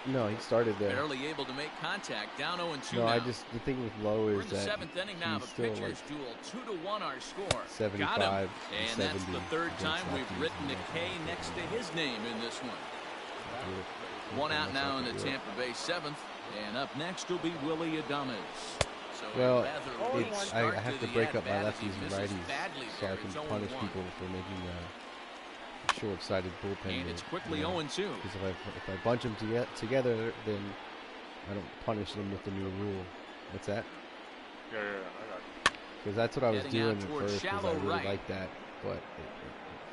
No, he started there. Barely able to make contact. Down 0-2 no, now. the thing with Lowe is that seventh inning now. The pitchers duel 2-1 our score. 75 Got him. And that's the third time we've written a K next to his name in this one. One out now in the Tampa Bay 7th. And up next will be Willie Adames. So well, I have to break up my lefties and righties so I can punish people for making short-sighted bullpen. And it's quickly 0-2. Because if I bunch them together, then I don't punish them with the new rule. What's that? Yeah, I got you. Because that's what I was doing at first, because I really liked that, but it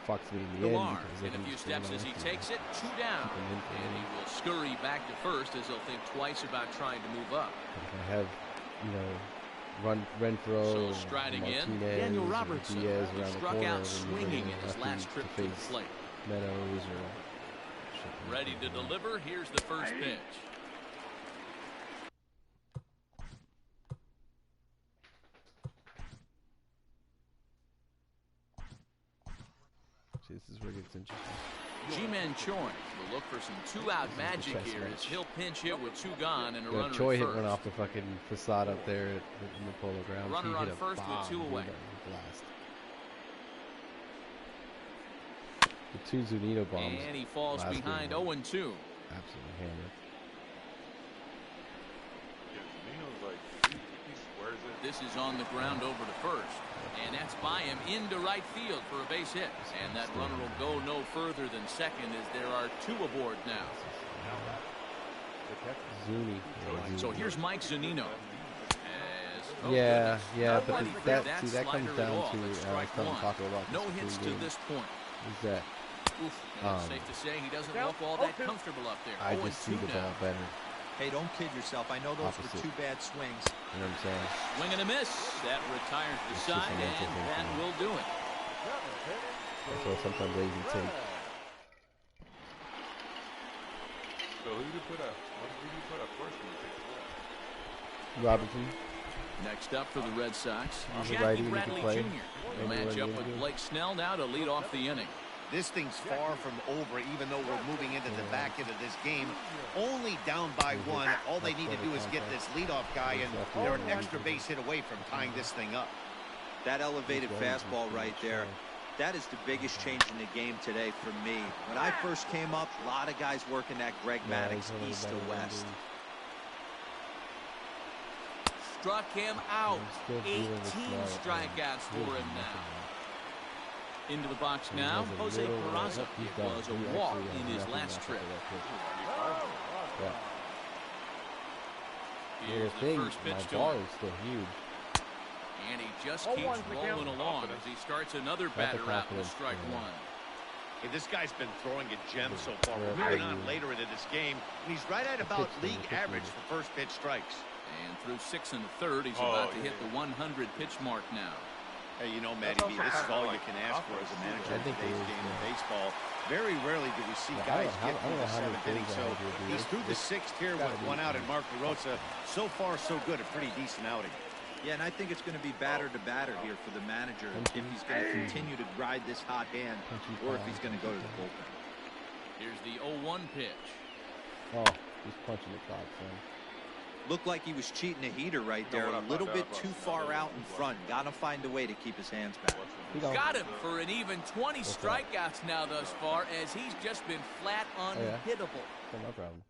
fucks me in the end. In a few steps as he takes it, 2 down. And he will scurry back to first as he'll think twice about trying to move up. If I have, Renfroe, Martinez, Daniel Robertson, Diaz he around the struck corner, out swinging in his last trip to the plate. Meadows ready to deliver. Here's the first pitch. See, this is where it gets interesting. Ji-Man Choi, the Look for some two-out magic here as he'll pinch hit with two gone and a runner Choi at hit first. one off the fucking facade up there in the polo grounds. Runner on first with two away. Blast. The two Zunino bombs. And he falls behind 0-2. Absolutely hammered. This is on the ground over to first. And that's by him into right field for a base hit. And that runner will go no further than second as there are two aboard now. Zuni. So here's Mike Zunino. Yeah, but that comes down to talking about no hits to this point. Is that it's safe to say he doesn't look all that comfortable up there. I just see the ball better. Hey, don't kid yourself. I know those were two bad swings. You know what I'm saying? Swing and a miss. That retires the side, and that will do it. That's what sometimes they even take. So who did you put up? What did you put up first? Robinson. Next up for the Red Sox, Jackie Jackie Bradley Jr. will match up with Blake Snell now to lead off the inning. This thing's far from over, even though we're moving into the back end of this game. Only down by one. All they need to do is get this leadoff guy, and they're an extra base hit away from tying this thing up. That elevated fastball right there, that is the biggest change in the game today for me. When I first came up, a lot of guys working that Greg Maddux east to west. Struck him out. 18 strikeouts for him now. Into the box now, Jose Peraza. It was a walk in his last trip. Here's the first pitch to him. Is still huge. And he just keeps rolling along as he starts another batter out with strike one. Hey, this guy's been throwing a gem so far. We're moving on later into this game, and he's right at about league average for first pitch strikes. And through 6 1/3, he's about to hit the 100 pitch mark now. Hey, you know, Matty B, this is all you can ask for as a manager in today's game of baseball. Very rarely do we see guys get through the 7th inning. So he's through the 6th here with one out, and Mark LaRosa, so far so good, a pretty decent outing. Yeah, and I think it's going to be batter to batter here for the manager if he's going to continue to ride this hot hand or if he's going to go to the bullpen. Here's the 0-1 pitch. Oh, he's punching the clock, son. Looked like he was cheating a heater right there, a little bit too far out in front. Got to find a way to keep his hands back. Got him for an even 20 strikeouts now thus far, as he's just been flat unhittable. No problem.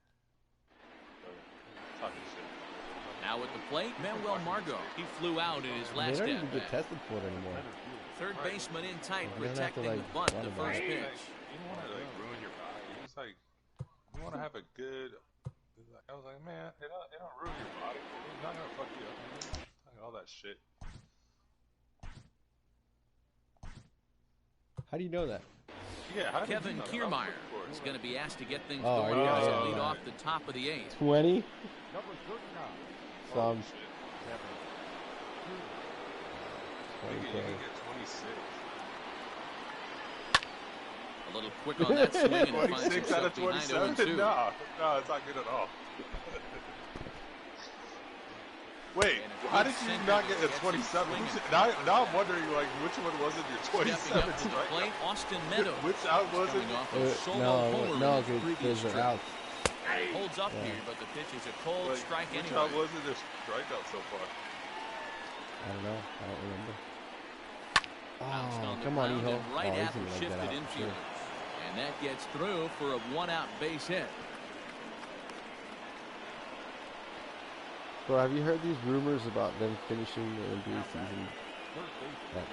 Now at the plate, Manuel Margot. He flew out in his last They don't even get at-bat. tested for it anymore. Third baseman in tight, They don't have to, protecting the bunt, the first pitch. You don't want to ruin your body. It's like you want to have a good. I was like, man, it don't ruin your body. It's not gonna fuck you up. Like all that shit. How do you know that? Yeah, Kevin Kiermaier is going to be asked to get things going as a lead off the top of the 8th. 20? Number 39. Some. You can get 26. A little quick on that swing and finds 26 out of himself behind 27? 0-2. No, it's not good at all. Wait, how did you not get a 27? Now I'm wondering, like, which one was it your 27? Plate, Austin Meadows. Which out was it? No, because they're out. Holds up here, but the pitch is a cold strike anyway. Which out was it their strikeout so far? I don't know. I don't remember. Oh, come on, Eho. Right after shifted infielders. And that gets through for a 1-out base hit. Bro, have you heard these rumors about them finishing the NBA season at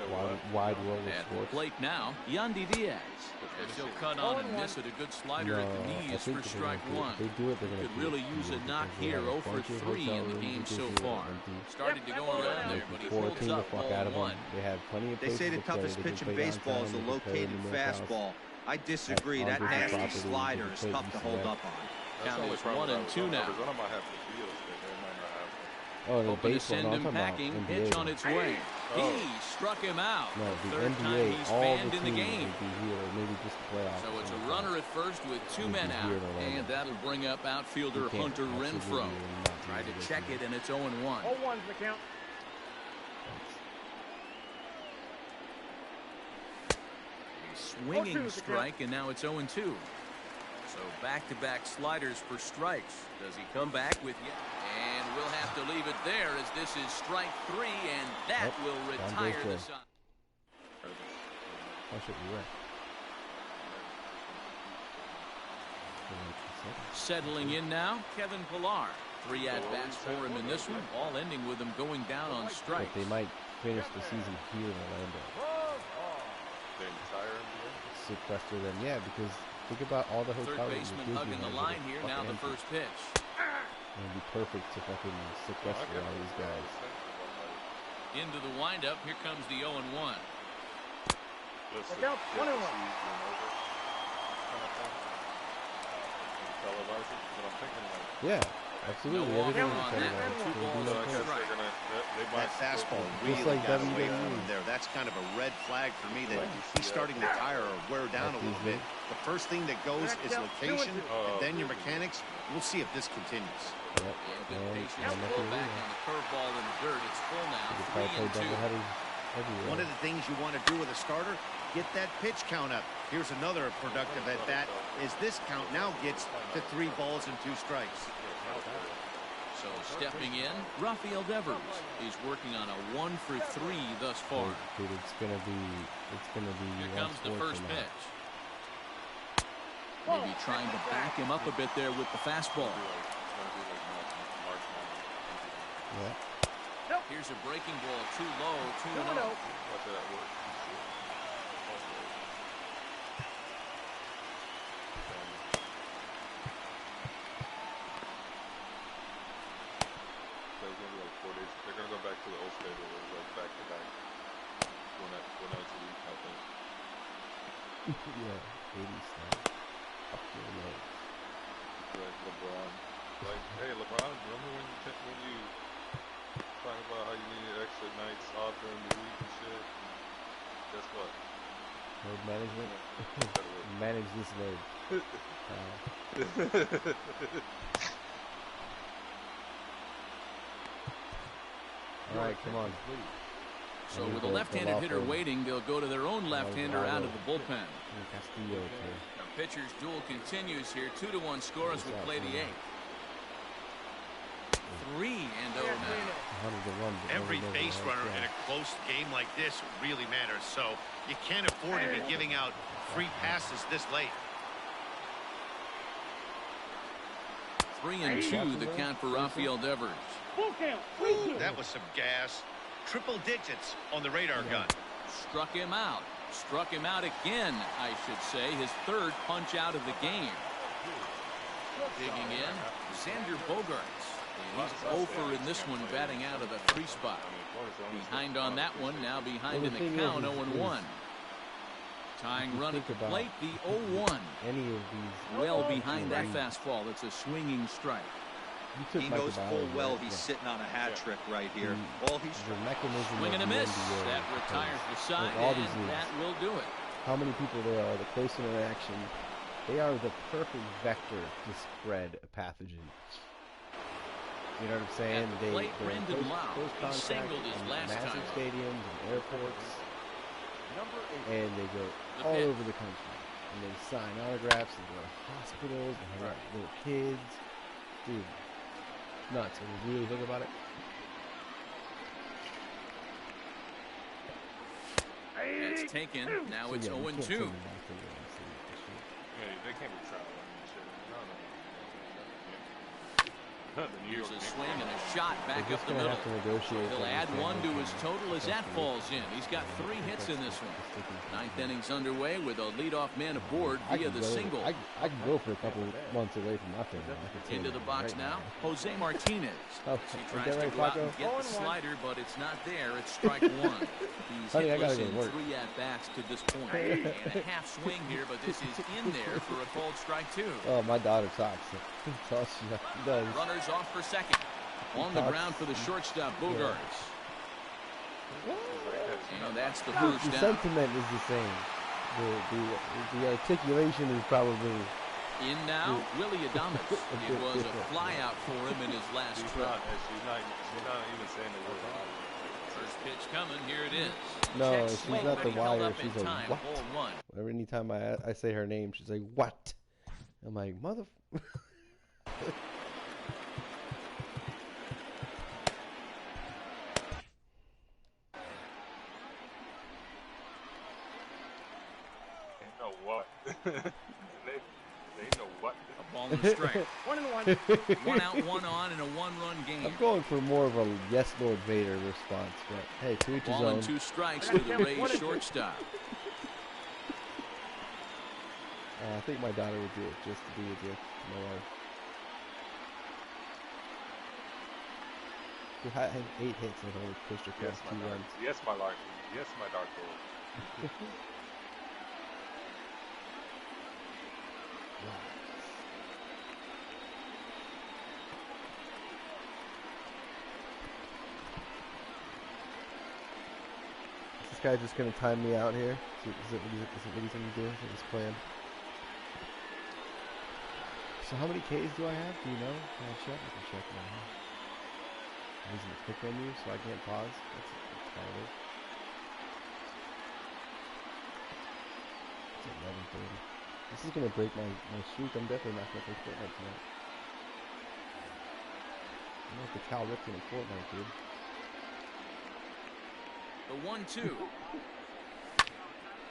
Wide World of At the Sports? plate now, Yandy Diaz. As he'll cut on and miss it, a good slider at the knees for strike one. They do it, they're going to Could really use a knock here. 0 for 3 in the game so far. Started to go around there, but he holds up ball one. They have plenty of They say the toughest pitch in baseball is the located fastball. I disagree. That nasty slider is tough to hold up on. Count is 1-2 now. Oh, the Hoping to send him packing. Pitch on its way. He struck him out. No, the Third NBA, time he's all fanned the in the teams game. would be here, maybe just the playoffs. So it's a runner at first with 2 men out. And that'll bring up outfielder Hunter Renfroe. Tried to check it, and it's 0-1. 0-1's the count. Swinging strike, and now it's 0-2. So back-to-back sliders for strikes. Does he come back with you? And we'll have to leave it there as this is strike 3, and that will retire the side. Settling in now, Kevin Pillar. 3 at-bats for him in this one, all ending with him going down on strikes. But they might finish the season here in Orlando. The entire NBA? Sequester them, yeah, because think about all the hotels. Third baseman hugging the line here, now the first pitch. It would be perfect to fucking sequester all these guys. Into the windup, here comes the 0-1. Look out, 1-1. Yeah, absolutely. No Everything on that. That fastball really got away from him there. That's kind of a red flag for me that he's starting to tire or wear down a little bit. The first thing that goes is location, and then your mechanics. We'll see if this continues. Yep. Pull back on the curveball in the dirt. It's full now. 3-2. One of the things you want to do with a starter, get that pitch count up. Here's another productive at bat as this count now gets to 3 balls and 2 strikes. So stepping in, Rafael Devers. He's working on a 1 for 3 thus far. Dude, it's gonna be. Here comes the first pitch. Maybe trying to back him up a bit there with the fastball. Yeah. Here's a breaking ball, too low, 2-0. They're gonna go back to the old stadium where it was like back to back. One night a week, I think. Yeah, 80s style. Up to the nose. Like LeBron. Like, hey LeBron, remember when you talk about how you needed extra nights off during the week and shit? And guess what? Load management. Manage this load. All right, come on. So with a left-handed hitter waiting, they'll go to their own left-hander out of the bullpen. The pitcher's duel continues here. 2-1 score as we play the 8th. 3-0 now. Every base runner in a close game like this really matters, so you can't afford to be giving out free passes this late. 3-2 the count for Rafael Devers. That was some gas. Triple digits on the radar gun. Struck him out. Struck him out again, I should say. His 3rd punch out of the game. Digging in, Xander Bogaerts. And he's 0 in this one, batting out of the 3 spot. Behind on that one, now behind in the count, 0-1. Tying run at the plate, the 0-1. Any of these. Well behind that fastball. It's a swinging strike. He knows full well he's sitting on a hat trick right here. All he's swing and a miss. That retires the side, and that will do it. How many people there are, the close interaction, they are the perfect vector to spread a pathogen. You know what I'm saying? They're in close contact in massive stadiums and airports, and they go all over the country. And they sign autographs, and go to hospitals, and hang out with little kids. Dude, nuts. When you really think about it. It's taken. Now it's 0-2. Yeah, they can't be traveling and shit. Here's a swing and a shot back up the middle. He'll add 1 to his total as that falls in. He's got 3 hits in this one. 9th inning's underway with a leadoff man aboard via the single. I can go for a couple months away from nothing. Into the box now, Jose Martinez. He tries to go out and get the slider, but it's not there. It's strike 1. He's hitless in 3 at-bats to this point. And a half swing here, but this is in there for a called strike 2. Oh, my daughter talks. That's all she does. Runners off for second. On the ground for the shortstop, Bogaerts. And that's the first down. The sentiment is the same. The articulation is probably... In now, Willie Adames. It was a flyout for him in his last trip. She's not even saying the word. First pitch coming, here it is. No, she's not the wire. She's a what? Anytime I say her name, she's like, what? I'm like, mother. What? they know what? A ball and a strike. 1-1. 1 out, 1 on in a 1-run game. I'm going for more of a yes, Lord Vader response, but hey, to each his own. Ball and 2 strikes to the Rays shortstop. I think my daughter would do it just to be a dick to my wife. She had 8 hits and only pushed across 2 runs. Yes, my Lord. Yes, my Dark Lord. Is this guy just going to time me out here? Is it what he's going to do? Is it his plan? So how many Ks do I have? Do you know? Can I check? I can check now. I'm using the quick menu so I can't pause. That's how it is. It's 11:30. This is going to break my streak. I'm definitely not going to play Fortnite tonight. I'm like the Cal Ripken in Fortnite, dude. The 1-2.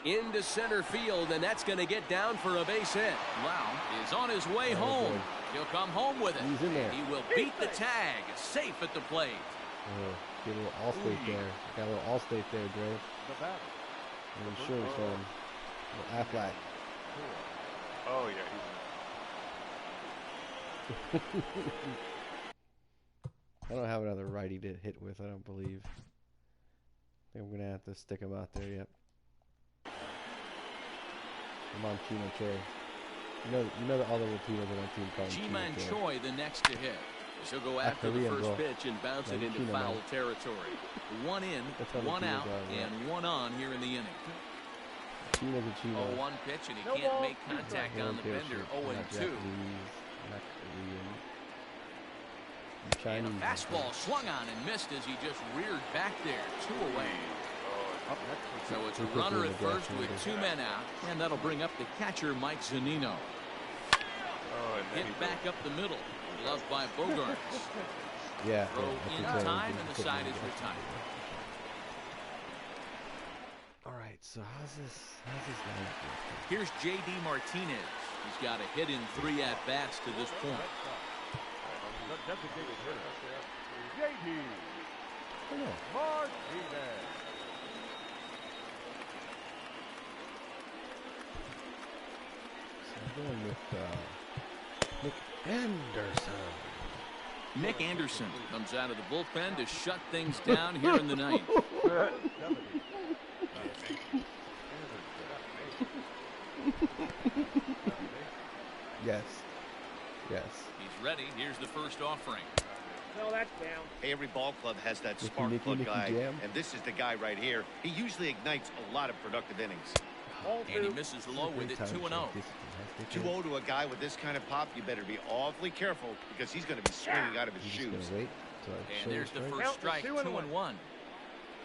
Into center field, and that's going to get down for a base hit. Lau is on his way home. Boy. He'll come home with it. He's in there. He will beat the tag. Safe at the plate. Get a little Allstate there. Got a little Allstate there, Dre. An insurance firm. Aflac. Oh, yeah, he's in there. I don't have another righty to hit with, I don't believe. I think I'm going to have to stick him out there, yep. I'm on Chino Choi. You know that all the Latinos on my team call him G-Man Choi, the next to hit. She'll go after the first pitch and bounce it into foul territory. 1 in, 1 out, and 1 on here in the inning. Chino's a Chino. 0-1 pitch, and he can't make contact on the bender. 0-2. And a fastball swung on and missed as he just reared back there. 2 away. So it's a runner at first with 2 men out, and that'll bring up the catcher, Mike Zunino. Hit back up the middle. Loved by Bogarts. Yeah. Throw in time, and the side is retired. All right, so how's this lineup? Here's J.D. Martinez. He's got a hit in 3 at-bats to this point. J.D. Martinez. I'm going with Nick Anderson. Nick Anderson comes out of the bullpen to shut things down here in the ninth. Yes. Yes. He's ready. Here's the first offering. No, that's down. Hey, every ball club has that spark plug guy, and this is the guy right here. He usually ignites a lot of productive innings. And he misses low with it, 2-0. 2-0 to a guy with this kind of pop, you better be awfully careful because he's going to be swinging out of his shoes. And there's the first strike, 2-1.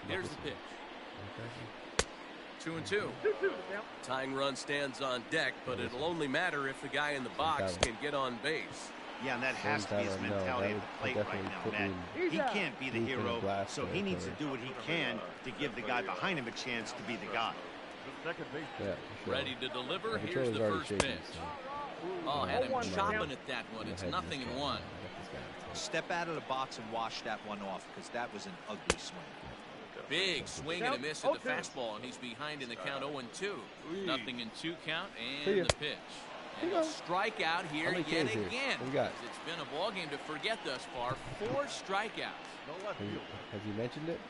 Here's the pitch. 2-2. Tying run stands on deck, but it'll only matter if the guy in the box can get on base. Yeah, and that has to be his mentality at the plate right now, Matt. He can't be the hero, so he needs to do what he can to give the guy behind him a chance to be the guy. Yeah, sure. Ready to deliver. Here's the first pitch. Oh, had him chopping at that one. It's 0-1. Step out of the box and wash that one off because that was an ugly swing. Big swing and a miss at the fastball, and he's behind in the count 0-2. 0-2 count, and the pitch. And a strikeout here yet again. It's been a ball game to forget thus far. 4 strikeouts. Has he mentioned it?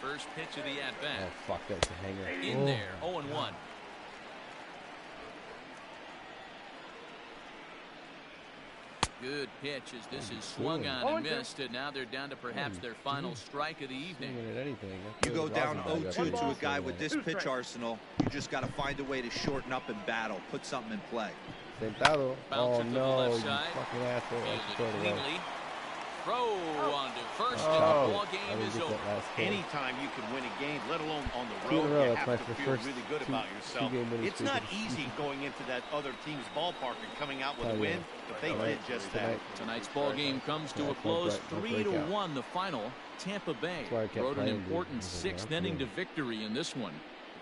First pitch of the at-bat. Oh, fuck, that's a hanger. In there, 0-1. Good pitch as this is swung on and missed, and now they're down to perhaps their final strike of the evening. You go down 0-2 to a guy with this pitch arsenal, you just got to find a way to shorten up and battle, put something in play. Sentado. Oh, no, you fucking asshole. Cleanly. throw onto first, and the ball game is over. Anytime you can win a game, let alone on the Two in a road, row, you that's have to my feel first really good about yourself. It's not easy going into that other team's ballpark and coming out with a win, but they did just that. Tonight's ball game comes to a close, 3-1 the final. Tampa Bay rode an important sixth inning to victory in this one.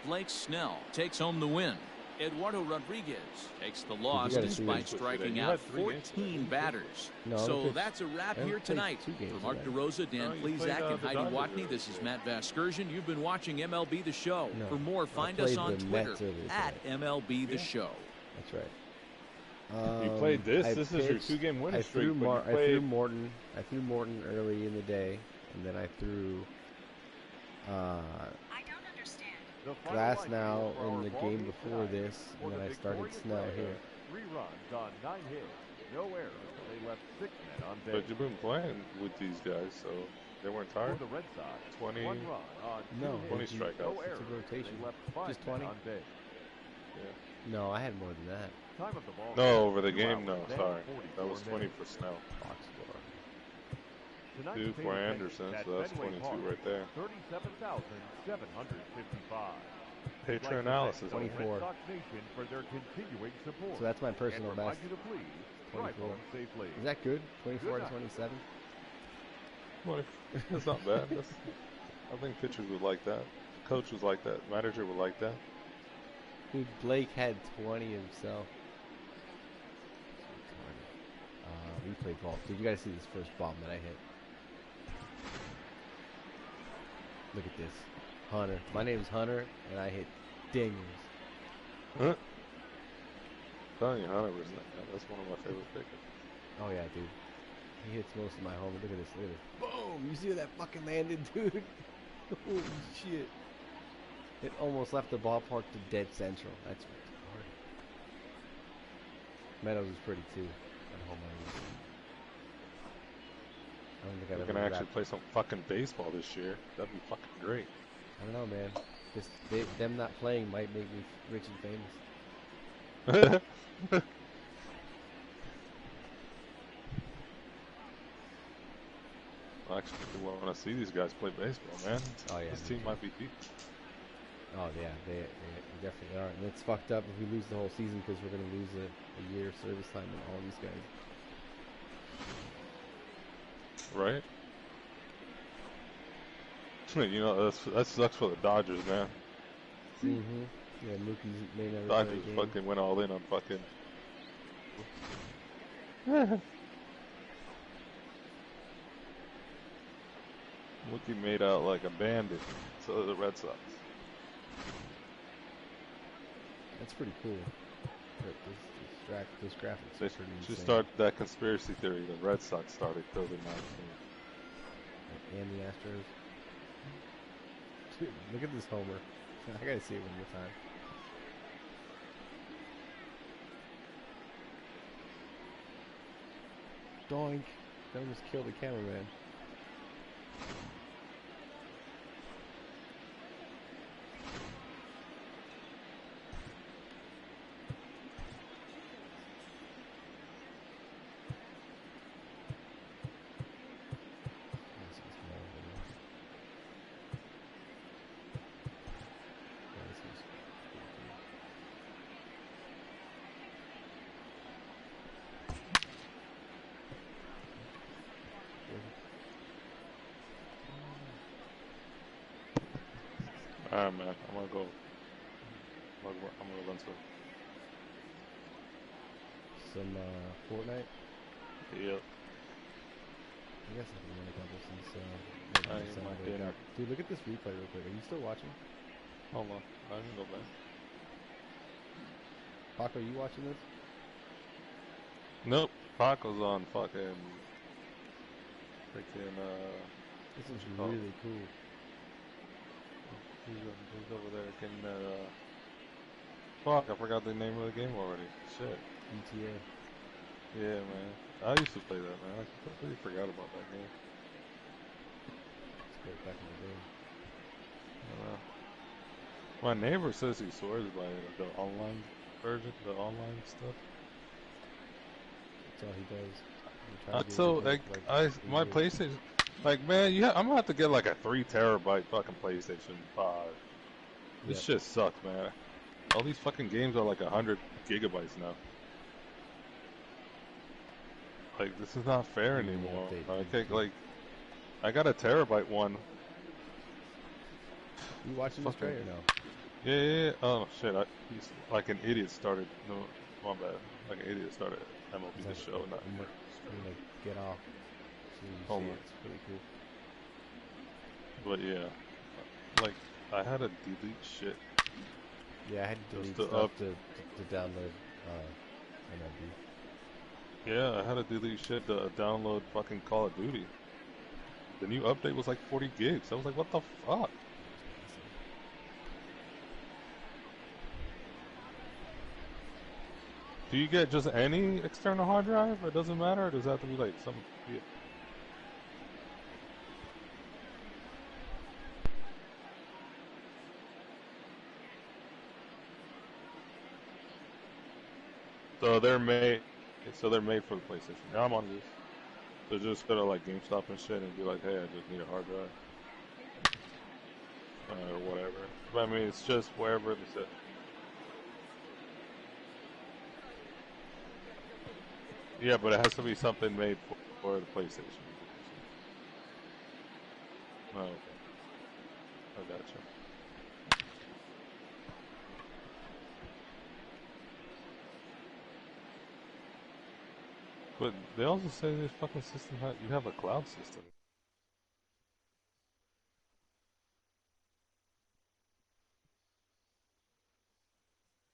Blake Snell takes home the win. Eduardo Rodriguez takes the loss despite striking out 14 batters. So that's a wrap here tonight. For Mark DeRosa, Dan Plesac, and Heidi Watney, this is Matt Vasgersian. You've been watching MLB The Show. For more, find us on Twitter at MLB The Show. That's right. You played this? This is your 2-game winning streak. I threw Morton early in the day, and then I threw Glass now in the game before this, and then I started Snell here. 3 runs on 9 hits, no errors. They left 6 men on base. But you've been playing with these guys, so they weren't tired. For the Red Sox, 20 strikeouts. No it's a rotation. Just 20. On base. Yeah. No, I had more than that. Time of the ball. No, over the game, no. Sorry, that was 20 for Snell. Box score. 2 for Anderson, so that's 22 right there. 37,755. Picture analysis. 24. So that's my personal best. 24. Is that good? 24 to 27? That's not bad. I think pitchers would like that. Coach was like that. Manager would like that. Dude, Blake had 20 himself. Replay ball. Dude, you gotta see this first bomb that I hit. Look at this. Hunter. My name's Hunter, and I hit dingers. Huh? I'm telling you, Hunter was that's one of my favorite pickups. Oh, yeah, dude. He hits most of my home. Look at this. Look at this. Boom! You see where that fucking landed, dude? Holy shit. It almost left the ballpark to dead central. That's hard. Meadows is pretty, too. At home run. I don't think I've ever actually play some fucking baseball this year. That'd be fucking great. I don't know, man. Just them not playing might make me rich and famous. I actually want to see these guys play baseball, man. Oh, yeah. This team might be deep. Oh, yeah. They definitely are. And it's fucked up if we lose the whole season because we're going to lose a year of service time in all these guys. Right? You know, that sucks for the Dodgers, man. Mm-hmm. Yeah, Mookie's may never Dodgers fucking went all in on fucking... Mookie made out like a bandit. So did the Red Sox. That's pretty cool. Those graphics they are pretty insane. Should start that conspiracy theory that Red Sox started COVID-19. And the Astros. Dude, look at this homer. I gotta see it one more time. Doink. That almost killed the cameraman. Alright, man. I'm gonna go run some Fortnite. Yep. I guess I've been running a couple since I ate my dinner. Dude, look at this replay real quick. Are you still watching? Hold on. I can go back. Paco, are you watching this? Nope. Paco's on fucking freaking this is really cool. He's over there getting that fuck, I forgot the name of the game already. Shit. GTA. Yeah, man. I used to play that, man. I completely forgot about that game. It's great back in the day. My neighbor says he swears by the online version, the online stuff. That's all he does. So like my PlayStation, like man, I'm gonna have to get like a 3 terabyte fucking PlayStation 5. This shit sucks, man. All these fucking games are like 100 gigabytes now. Like this is not fair anymore. I got a terabyte one. You watching this trailer now? Yeah. Oh shit! He's like an idiot started. No, my bad. Like an idiot started MLB the show. I'm gonna get off. So you see it's pretty cool. But yeah, like I had to delete shit. Yeah, I had to delete stuff to download MLB. Yeah, I had to delete shit to download fucking Call of Duty. The new update was like 40 gigs. I was like, what the fuck? Do you get just any external hard drive? It doesn't matter? Or does it have to be like some... Yeah. So they're made for the PlayStation. Now I'm on this. So just go to like GameStop and shit and be like, hey, I just need a hard drive. Or whatever. But I mean, it's just wherever it's at. Yeah, but it has to be something made for the PlayStation. Oh, okay. I gotcha. But they also say this fucking system, you have a cloud system.